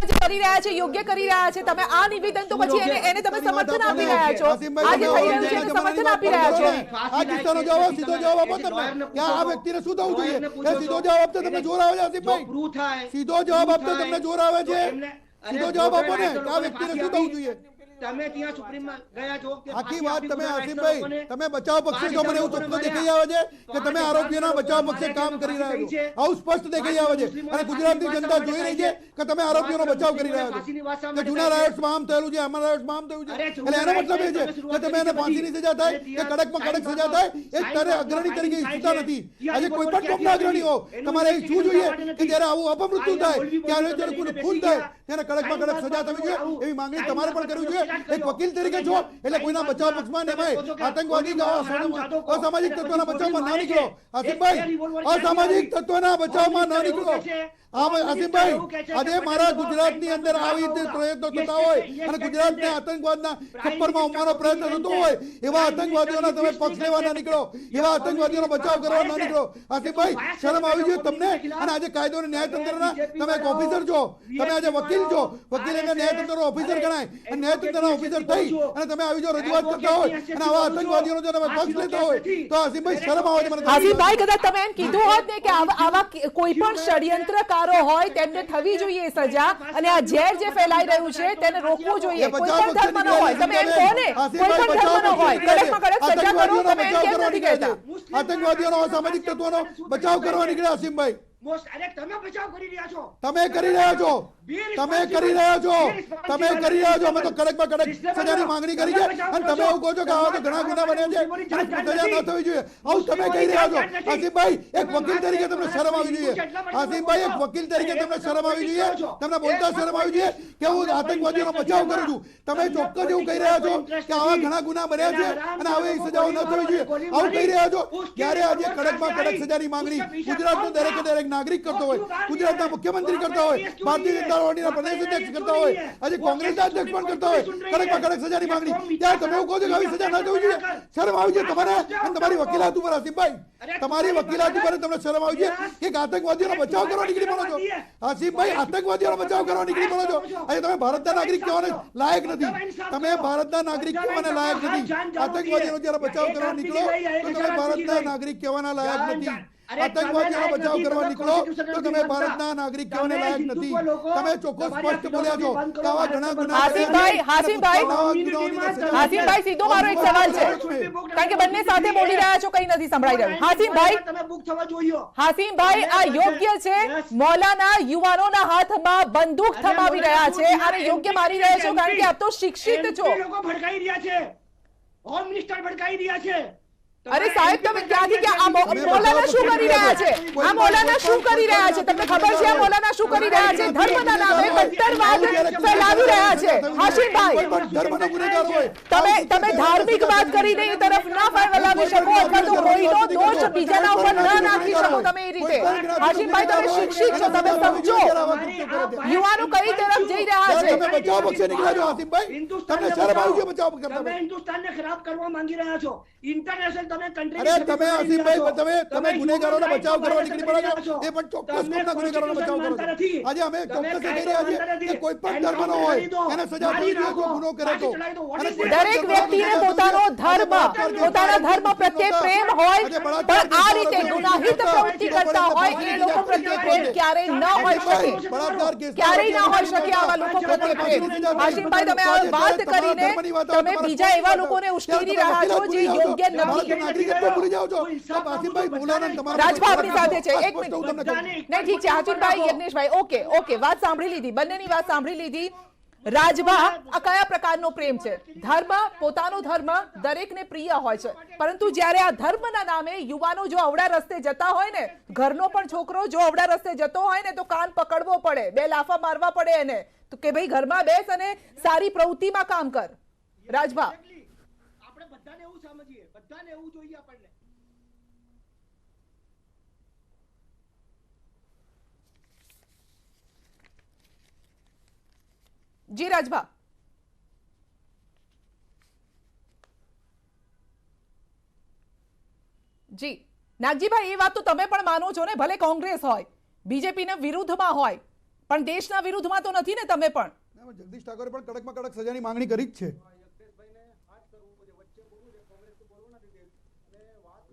જે કરી રહ્યા છે યોગ્ય કરી રહ્યા છે. તમે આ નિવેદન તો પછી એને તમે સમર્થન આપી રહ્યા છો. આ જે થઈ રહ્યું છે એને સમર્થન આપી રહ્યા છો. આ કિસ્સાનો જવાબ, સીધો જવાબ આપો તમે કે આ વ્યક્તિને શું થવું જોઈએ. એ સીધો જવાબ આપતો તમને જોર આવે છે હાસીમભાઈ? સીધો જવાબ આપતો તમને જોર આવે છે? સીધો જવાબ આપો ને કે આ વ્યક્તિને શું થવું જોઈએ. તમે ત્યાં સુપ્રીમમાં ગયા છો કે આખી વાત તમે હાસીમભાઈ, તમે બચાવ પક્ષે જો મને એવું ચોખ્ખું દેખાઈ આવે છે કે તમે આરોપીઓના બચાવ પક્ષે કામ કરી રહ્યા છો, આવું સ્પષ્ટ દેખાઈ આવે છે. અને ગુજરાતની જનતા જોઈ રહી છે કે તમે આરોપીઓનો બચાવ કરી રહ્યા છો. કે જૂના રાયોટ્સમાં આમ થયેલું છે, આમાં રાયોટ્સમાં આમ થયું છે, એટલે એનો મતલબ એ છે કે તમે એને ફાંસીની સજા થાય કે કડકમાં કડક સજા થાય એ ત્યારે અગ્રણી તરીકે ઈચ્છતા નથી. આજે કોઈ પણ કોમના અગ્રણી હો, તમારે એ શું જોઈએ કે જ્યારે આવું અપમૃત્યુ થાય, ત્યારે જ્યારે કોઈને ખૂન થાય તેને કડકમાં કડક સજા થવી જોઈએ એવી માંગણી તમારે પણ કરવી જોઈએ. એક વકીલ તરીકે છો એટલે કોઈના બચાવ પક્ષમાં એમાંય આતંકવાદી અસામાજિક તત્વોના બચાવમાં ના નીકળો. હાસીમભાઈ, અસામાજિક તત્વોના બચાવમાં ના નીકળો. આસિમભાઈ, આજે મારા ગુજરાતની અંદર આવી રીતે પ્રયત્નો થતા હોય અને ગુજરાતને આતંકવાદના ખપ્પરમાં ઉમવાનો પ્રયત્ન થતો હોય, એવા આતંકવાદીઓના તમે પક્ષ લેવા ના નીકળો, એવા આતંકવાદીઓનો બચાવ કરવા ના નીકળો. આસિમભાઈ, શરમ આવી જોઈએ તમને? અને આજે કાયદો અને ન્યાયતંત્રના તમે એક ઓફિસર છો, તમે આજે વકીલ છો, વકીલ એટલે ન્યાયતંત્રનો ઓફિસર ગણાય, અને ન્યાયતંત્રના ઓફિસર થઈ અને તમે આવી જો રજૂઆત કરતા હોય અને આવા આતંકવાદીઓનો જો તમે પક્ષ લેતા હોય તો આસિમભાઈ શરમ આવે છે મને. આસિફભાઈ, કદાચ તમે એમ કીધું હોત ને કે આવા કોઈ પણ ષડયંત્રકારો હોય તેમને થવી જોઈએ સજા, અને આ ઝેર જે ફેલાઈ રહ્યું છે તેને રોકવું જોઈએ. કોઈ પણ ધર્મનો હોય, તમે એમ કહો ને, કોઈ પણ ધર્મનો હોય, કડકમાં કડક સજા કરો. તમે એમ કેમ નથી કહેતા? આતંકવાદીઓનો, અસામાજિક તત્વોનો બચાવ કરવા નીકળ્યા આસિમભાઈ. તમે બચાવ કરી રહ્યા છો. તમે કરી રહ્યા છો, તમે કરી રહ્યા છો, તમે કરી રહ્યા છો. અમે તો કડકમાં કડક સજાની માંગણી કરી છે અને તમે એવું કહો છો કે આવા તો ઘણા ગુના બન્યા છે અને સજા ન થવી જોઈએ. આવું તમે કહી રહ્યા છો. આસિફભાઈ, એક વકીલ તરીકે તમને શરમ આવી જોઈએ. આસિફભાઈ, એક વકીલ તરીકે તમને શરમ આવી જોઈએ, તમને બોલતા શરમ આવી જોઈએ કે હું આતંકવાદીઓનો બચાવ કરું છું. તમે ચોક્કસ એવું કહી રહ્યા છો કે આવા ઘણા ગુના બન્યા છે અને આવી સજાઓ ન થવી જોઈએ. આવું કહી રહ્યા છો ત્યારે આજે કડકમાં કડક સજાની માંગણી ગુજરાતનો દરેકે દરેક નાગરિક કરતો હોય, ગુજરાતના મુખ્યમંત્રી કરતા હોય, ભારતીય જનતા પાર્ટીના પ્રદેશ અધ્યક્ષ કરતા હોય, આજે કોંગ્રેસના અધ્યક્ષ પણ કરતા હોય, કડકમાં કડક સજાની માંગણી, ત્યારે તમે એવું કહો છો કે આવી સજા ન થવી જોઈએ. શરમ આવી જોઈએ તમારે અને તમારી વકીલાત ઉપર. આસિફભાઈ, તમારી વકીલાત ઉપર તમને શરમ આવી જોઈએ કે આતંકવાદીઓનો બચાવ કરવા નીકળી પડો છો. આસિફભાઈ, આતંકવાદીઓનો બચાવ કરવા નીકળી પડો છો. આજે તમે ભારતના નાગરિક કહેવાને લાયક નથી. તમે ભારતના નાગરિક કહેવાને લાયક નથી. આતંકવાદીઓનો જ્યારે બચાવ કરવા નીકળો તો તમે ભારતના નાગરિક કહેવાના લાયક નથી. આતંકવાદીઓનો બચાવ કરવા નીકળો તો તમે ભારતના નાગરિક કહેવાને લાયક નથી. તમે ચોખ્ખું સ્પષ્ટ બોલ્યા છો કે આવા ઘણા ગુના. હાસિમભાઈ, સીધો મારો એક સવાલ છે, કારણ કે બંને સાથે બોલી રહ્યા છો, કઈ નથી સંભળાઈ રહ્યું. હાસિમભાઈ, આ યોગ્ય છે? મૌલાના યુવાનોના હાથમાં બંદૂક થમાવી રહ્યા છે, આને યોગ્ય માની રહ્યા છો? કારણ કે આપ તો શિક્ષિત છો. ભડકાઈ રહ્યા છે, હોમ મિનિસ્ટર ભડકાઈ રહ્યા છે. અરે સાહેબ, તમે ક્યાંથી ક્યાં? આ મૌલાના શું કરી રહ્યા છે? આ મૌલાના શું કરી રહ્યા છે? તમને ખબર છે આ મૌલાના શું કરી રહ્યા છે? ધર્મના નામે કટ્ટરવાદ ફેલાવી રહ્યા છે. હાશિમભાઈ, તમે ધાર્મિક વાત કરીને એ તરફ ના ફેલાવી શકો અથવા તો કોઈનો દોષ બીજાના ઉપર ન નાખી શકો તમે એ રીતે. હાશિમભાઈ, તમે શિક્ષિત છો, તમે સમજો યુવાનો કઈ તરફ જઈ રહ્યા છે. તમે બચાવ પક્ષે નીકળ્યા છો આસિફભાઈ, તમને શરમ આવી છે બચાવ પક્ષ? તમે હિન્દુસ્તાનને ખરાબ કરવા માંગી રહ્યા છો. ઇન્ટરનેશનલ તમે કન્ટ્રી. અરે તમે આસિફભાઈ, તમે ગુનેગારોનો બચાવ કરવા નીકળી પડ્યા છો, એ પણ ચોક્કસ કોમના ગુનેગારોનો બચાવ કરો છો. આજે અમે ચોક્કસ કહી રહ્યા છીએ કે કોઈ પણ ધર્મનો હોય એને સજા થવી જોઈએ જો ગુનો કરે તો. દરેક વ્યક્તિને પોતાનો ધર્મ, પોતાના ધર્મ પ્રત્યે પ્રેમ હોય, પણ આ રીતે ગુનાહિત પ્રવૃત્તિ કરતા હોય એ લોકો પ્રત્યે પ્રેમ ક્યારેય ન હોઈ શકે. ક્યારેય ન હોઈ શકે આવા લોકો પ્રત્યે પ્રેમ. હાશિમભાઈ, તમે આ વાત કરીને તમે બીજા એવા લોકોને ઉશ્કેરી રહ્યા છો જે યોગ્ય નથી. રાજભા આપની સાથે છે, એક મિનિટ. નહીં, ઠીક છે હાશિમભાઈ, યજ્ઞેશભાઈ, ઓકે, વાત સાંભળી લીધી, બંનેની વાત સાંભળી લીધી. રાજભા, આ કયા પ્રકારનો પ્રેમ છે? ધર્મ, પોતાનો ધર્મ દરેકને પ્રિય હોય છે, પરંતુ જ્યારે આ ધર્મના નામે યુવાનો જો અવળા રસ્તે જતા હોય ને, ઘરનો પણ છોકરો જો અવળા રસ્તે જતો હોય ને તો કાન પકડવો પડે, બે લાફા મારવા પડે એને, તો કે ભાઈ ઘરમાં બેસ અને સારી પ્રવૃત્તિમાં કામ કર. રાજભા, આપણે બધાને એવું સમજીએ, બધાને એવું જોઈએ આપણને. જી રાજભા. જી નાગજીભાઈ, એ વાત તો તમે પણ માનો છો ને? ભલે કોંગ્રેસ હોય, બીજેપીના વિરુદ્ધમાં હોય, પણ દેશના વિરુદ્ધમાં તો નથી ને તમે પણ? જગદીશ ઠાકોરે પણ કડકમાં કડક સજાની માંગણી કરી જ છે.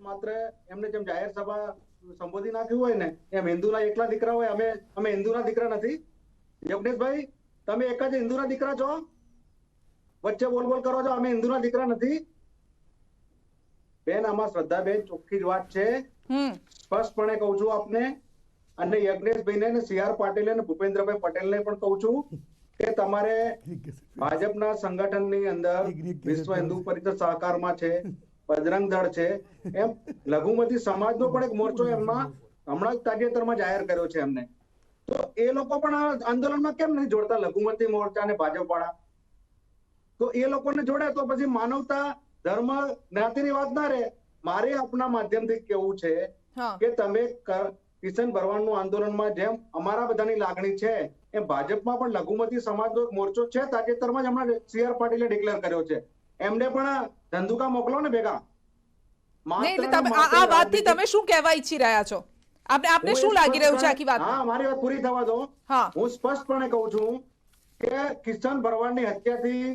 માત્ર એમને જેમ જાહેર સભા સંબોધી નાખ્યું હોય ને એમ હિન્દુના એકલા દીકરા હોય. અમે હિન્દુના દીકરા નથી. યોગેશભાઈ, તમે એક જ હિન્દુના દીકરા છો, વચ્ચે બોલ કરો છો. અમે હિન્દુના દીકરા નથી બેન. આમાં શ્રદ્ધાબેન ચોખ્ખી જ વાત છે, સ્પષ્ટપણે કહું છું આપને. અને યજ્ઞેશભાઈને ને CR પાટીલ અને ભૂપેન્દ્રભાઈ પટેલને પણ કહું છું કે તમારે ભાજપના સંગઠનની અંદર વિશ્વ હિન્દુ પરિષદ સહકારમાં છે, બજરંગ દળ છે, એમ લઘુમતી સમાજનો પણ એક મોરચો એમમાં હમણાં જ તાજેતરમાં જાહેર કર્યો છે એમને. તો એ લોકો પણ આ આંદોલનમાં કેમ નથી જોડતા? લઘુમતી મોરચા અને ભાજપ વાળા તો એ લોકોને જોડે તો પછી માનવતા, ધર્મ, જ્ઞાતિની વાત ના રહે. મારે આપના માધ્યમથી કેવું છે કે તમે કિશન ભરવાડનું આંદોલનમાં જેમ અમારા બધાની લાગણી છે એમ ભાજપમાં પણ લઘુમતી સમાજનો એક મોરચો છે. તાજેતરમાં જ હમણાં CR પાટીલે ડિક્લેર કર્યો છે, એમને પણ ધંધુકા મોકલો ને ભેગા. નહીં, એટલે તમે આ વાતથી તમે શું કહેવા ઈચ્છી રહ્યા છો? આપને શું લાગી રહ્યું છે આખી વાત? હા, મારી વાત પૂરી થવા દો. હા, હું સ્પષ્ટપણે કહું છું કે કિશન ભરવાડની હત્યાથી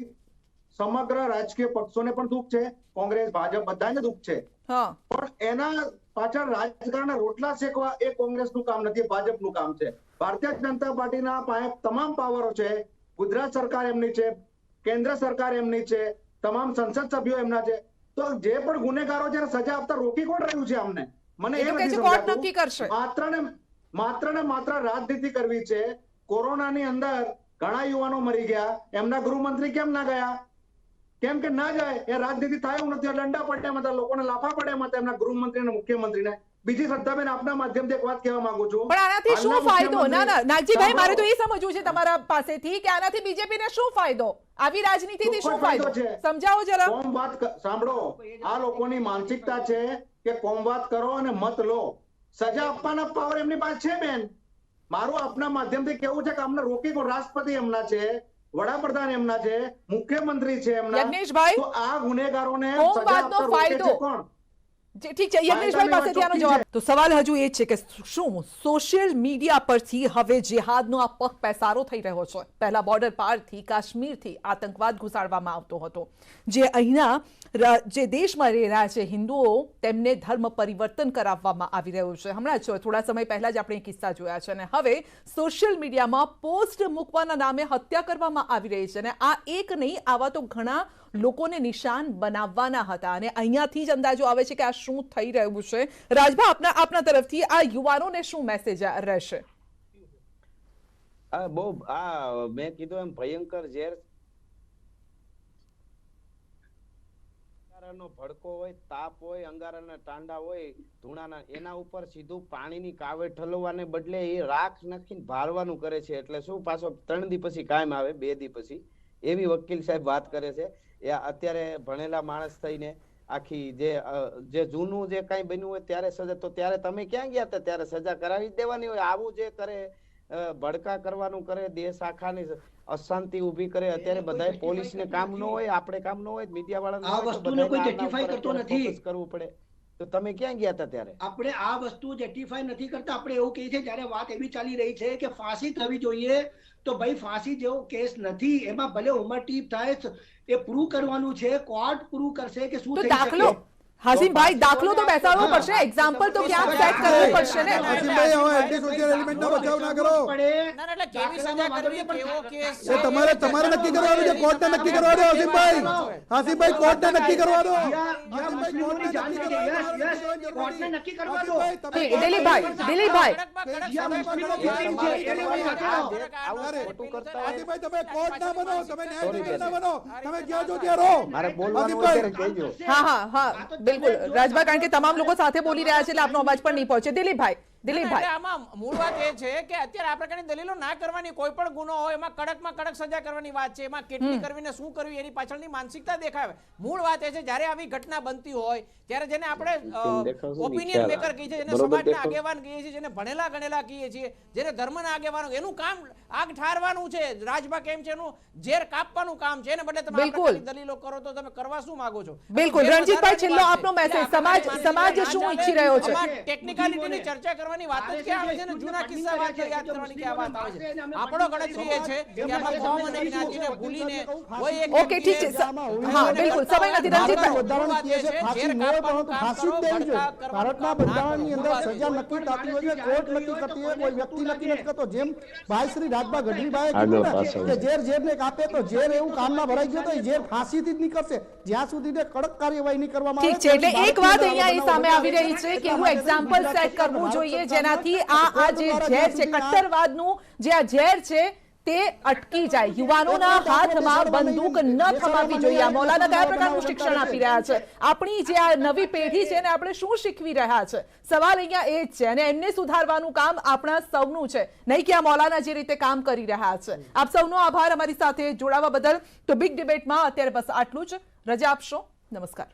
સમગ્ર રાજકીય પક્ષોને પણ દુઃખ છે, કોંગ્રેસ ભાજપ બધાને દુઃખ છે, પણ એના પાછળ રાજકારણના રોટલા શેકવા એ કોંગ્રેસનું કામ નથી, ભાજપનું કામ છે. ભારતીય જનતા પાર્ટીના પાસે તમામ પાવરો છે. ગુજરાત સરકાર એમની છે, કેન્દ્ર સરકાર એમની છે, તમામ સંસદ સભ્યો એમના છે. તો જે પણ ગુનેગારો છે સજા આપતા રોકી કોણ રહ્યું છે? અમને મને એ નથી સમજાતું. માત્ર ને માત્ર રાજનીતિ કરવી છે. કોરોનાની અંદર ઘણા યુવાનો મરી ગયા, એમના ગૃહમંત્રી કેમ ના ગયા? કેમ કે ના જાય? એ રાજનીતિ થાય એવું નથી. દંડા પડે એમાં, લોકોને લાફા પડે એમાં, એમના ગૃહમંત્રી અને મુખ્યમંત્રીને. બીજી શ્રદ્ધાબેન, આપના માધ્યમથી એક વાત કહેવા માંગુ છું, પણ આનાથી શું ફાયદો? ના નાગજીભાઈ, મારે તો એ સમજવું છે તમારા પાસેથી કે આનાથી બીજેપીને શું ફાયદો? આવી રાજનીતિથી શું ફાયદો છે? સમજાવો જરા. કોમવાદ સાંભળો, આ લોકોની માનસિકતા છે કે કોમવાદ કરો અને મત લો. સજા આપવાના પાવર એમની પાસે છે બેન. મારું આપના માધ્યમથી કેવું છે કે અમને રોકી કોણ? રાષ્ટ્રપતિ એમના છે, વડાપ્રધાન એમના છે, મુખ્યમંત્રી છે એમના. યજ્ઞેશભાઈ, તો આ ગુનેગારોને કોમવાદનો ફાયદો કોણ? ઠીક છે, યજ્ઞેશભાઈ પાસેથી આનો જવાબ. તો સવાલ હજુ એ છે કે શું સોશિયલ મીડિયા પરથી હવે જેહાદનો આ પગ પેસારો થઈ રહ્યો છે? પહેલા બોર્ડર પારથી, કાશ્મીરથી આતંકવાદ ઘુસાડવામાં આવતો હતો, જે અહીંના જે દેશમાં રહી રહ્યા છે હિન્દુઓ, તેમને ધર્મ પરિવર્તન કરાવવામાં આવી રહ્યું છે. હમણાં જ થોડા સમય પહેલા જ આપણે કિસ્સા જોયા છે, અને હવે સોશિયલ મીડિયામાં પોસ્ટ મૂકવાના નામે હત્યા કરવામાં આવી રહી છે. અને આ એક નહીં, આવા તો ઘણા લોકોને નિશાન બનાવવાના હતા, અને અહીંયાથી જ અંદાજો આવે છે કે આ શું થઈ રહ્યું છે. રાજભા, આપના તરફથી આ યુવાનોને શું મેસેજ રહેશે? મેં કીધું એમ ભયંકર ઝેર અંગારાનો ભડકો હોય, તાપ હોય, અંગારાના ટાંડા હોય, ધૂણાના, એના ઉપર સીધું પાણીની કાવે ઠલવવાને બદલે એ રાખ નાખીને ભારવાનું કરે છે. એટલે શું પાછો 3 દી પછી કાયમ આવે, 2 દી પછી, એવી વકીલ સાહેબ વાત કરે છે. એ અત્યારે ભણેલા માણસ થઈને આખી જે જૂનું જે કઈ બન્યું હોય ત્યારે સજા, તો ત્યારે તમે ક્યાં ગયા હતા? ત્યારે સજા કરાવી જ દેવાની હોય. આવું જે કરે, ભડકા કરવાનું કરે, દેશ આખાની અશાંતિ ઉભી કરે. અત્યારે બધાય પોલીસને કામ ન હોય, આપણે કામ ન હોય, મીડિયા વાળાને આ વસ્તુને કોઈ જસ્ટિફાઈ કરતો નથી, કરવું પડે. તો તમે ક્યાં ગયા હતા ત્યારે? આપણે આ વસ્તુ જસ્ટિફાઈ નથી કરતા. આપણે એવું કહીએ છીએ જ્યારે વાત એવી ચાલી રહી છે કે ફાંસી થવી જોઈએ, તો ભાઈ ફાંસી જેવો કેસ નથી. એમાં ભલે ઉમરટીપ થાય, એ પ્રૂવ કરવાનું છે, કોર્ટ પ્રૂવ કરશે કે શું થઈ શકે. હાસીમભાઈ, દાખલો તો બેસાડવો પડશે, એક્ઝામ્પલ તો ક્યાંક સેટ કરવું પડશે ને. હાસીમભાઈ, હવે એન્ટી સોશિયલ એલિમેન્ટનો બચાવ ના કરો. એટલે કેવી સજા કરવી, કેવો કેસ એ તમારે નક્કી કરવાનું છે, કોર્ટને નક્કી કરવા દો. હાસીમભાઈ, કોર્ટને નક્કી કરવા દો. કોર્ટને નક્કી કરવા દો. દિલીપભાઈ, હાસીમભાઈ, તમે કોર્ટ ના બનો, તમે ન્યાયાધીશ ના બનો, તમે જ્યાં જો ત્યાં રહો. મારે બોલવાનું અત્યારે કહેજો. હા, બિલકુલ રાજભાઈ, કારણ કે તમામ લોકો સાથે બોલી રહ્યા છે એટલે આપનો અવાજ પણ નહીં પહોંચે. દિલીપભાઈ, આમાં મૂળ વાત એ છે કે અત્યારે આ પ્રકારની દલીલો ના કરવાની. કોઈ પણ ગુનો હોય એમાં કડકમાં કડક સજા કરવાની વાત છે. એમાં કેટલી કરવી ને શું કરવી એની પાછળની માનસિકતા દેખાવે. મૂળ વાત એ છે જ્યારે આવી ઘટના બનતી હોય ત્યારે જેને આપણે ઓપિનિયન મેકર કહીએ છીએ, જેને સમાજના આગેવાન કહીએ છીએ, જેને ભણેલા ગણેલા કહીએ છીએ, જેને ધર્મના આગેવાનો, એનું કામ આગ ઠારવાનું છે. રાજભા કેમ છે, એનું ઝેર કાપવાનું કામ છે. એને બદલે તમે આ પ્રકારની દલીલો કરો તો તમે કરવા શું માંગો છો? બિલકુલ. રણજીતભાઈ, છેલ્લો આપનો મેસેજ. સમાજ શું ઈચ્છી રહ્યો છે? ટેકનિકાલિટીની ચર્ચા કરવાની વાત જ ક્યાં આવે છે ને જૂના કિસ્સા વાત યાદ કરવાની ક્યાં વાત આવે છે? આપણો ગણતરી એ છે કે આમાં કોમ અને જ્ઞાતિને ભૂલીને કોઈ એક ઓકે, ઠીક છે. હા, બિલકુલ, સમય નથી. રણજીતભાઈ, ફાંસી જ દેવી જોઈએ. ભારતના બંધારણની અંદર સજા નક્કી થતી હોય છે, કોર્ટ નક્કી કરતી હોય, કોઈ વ્યક્તિ નક્કી નથી કરતો. જેમ ભાઈ શ્રી રાજભા ગઢવીભાઈએ કીધું ને કે ઝેરને કાપે, તો ઝેર એવું કામમાં ભરાઈ ગયો તો એ ઝેર ફાંસીથી જ નીકળશે, જ્યાં સુધી કડક કાર્યવાહી નહીં કરવામાં આવે. ઠીક છે, એટલે એક વાત અહીંયા સામે આવી રહી છે કે એવું એક્ઝામ્પલ સેટ કરવું જોઈએ જેનાથી આ જે ઝેર છે, કટ્ટરવાદનું જે આ ઝેર છે તે અટકી જાય. યુવાનોના હાથમાં બંદૂક ન થમાવી જોઈએ. આ મૌલાના કયા પ્રકારનું શિક્ષણ આપી રહ્યા છે? આપણી જે આ નવી પેઢી છે ને આપણે શું શીખવી રહ્યા છે? સવાલ અહીંયા એ જ છે, અને એમને સુધારવાનું કામ આપણા સૌનું છે, નહીં કે આ મૌલાના જે રીતે કામ કરી રહ્યા છે. આપ સૌનો આભાર અમારી સાથે જોડાવા બદલ. તો બિગ ડિબેટમાં અત્યારે બસ આટલું જ. રજા આપશો. નમસ્કાર.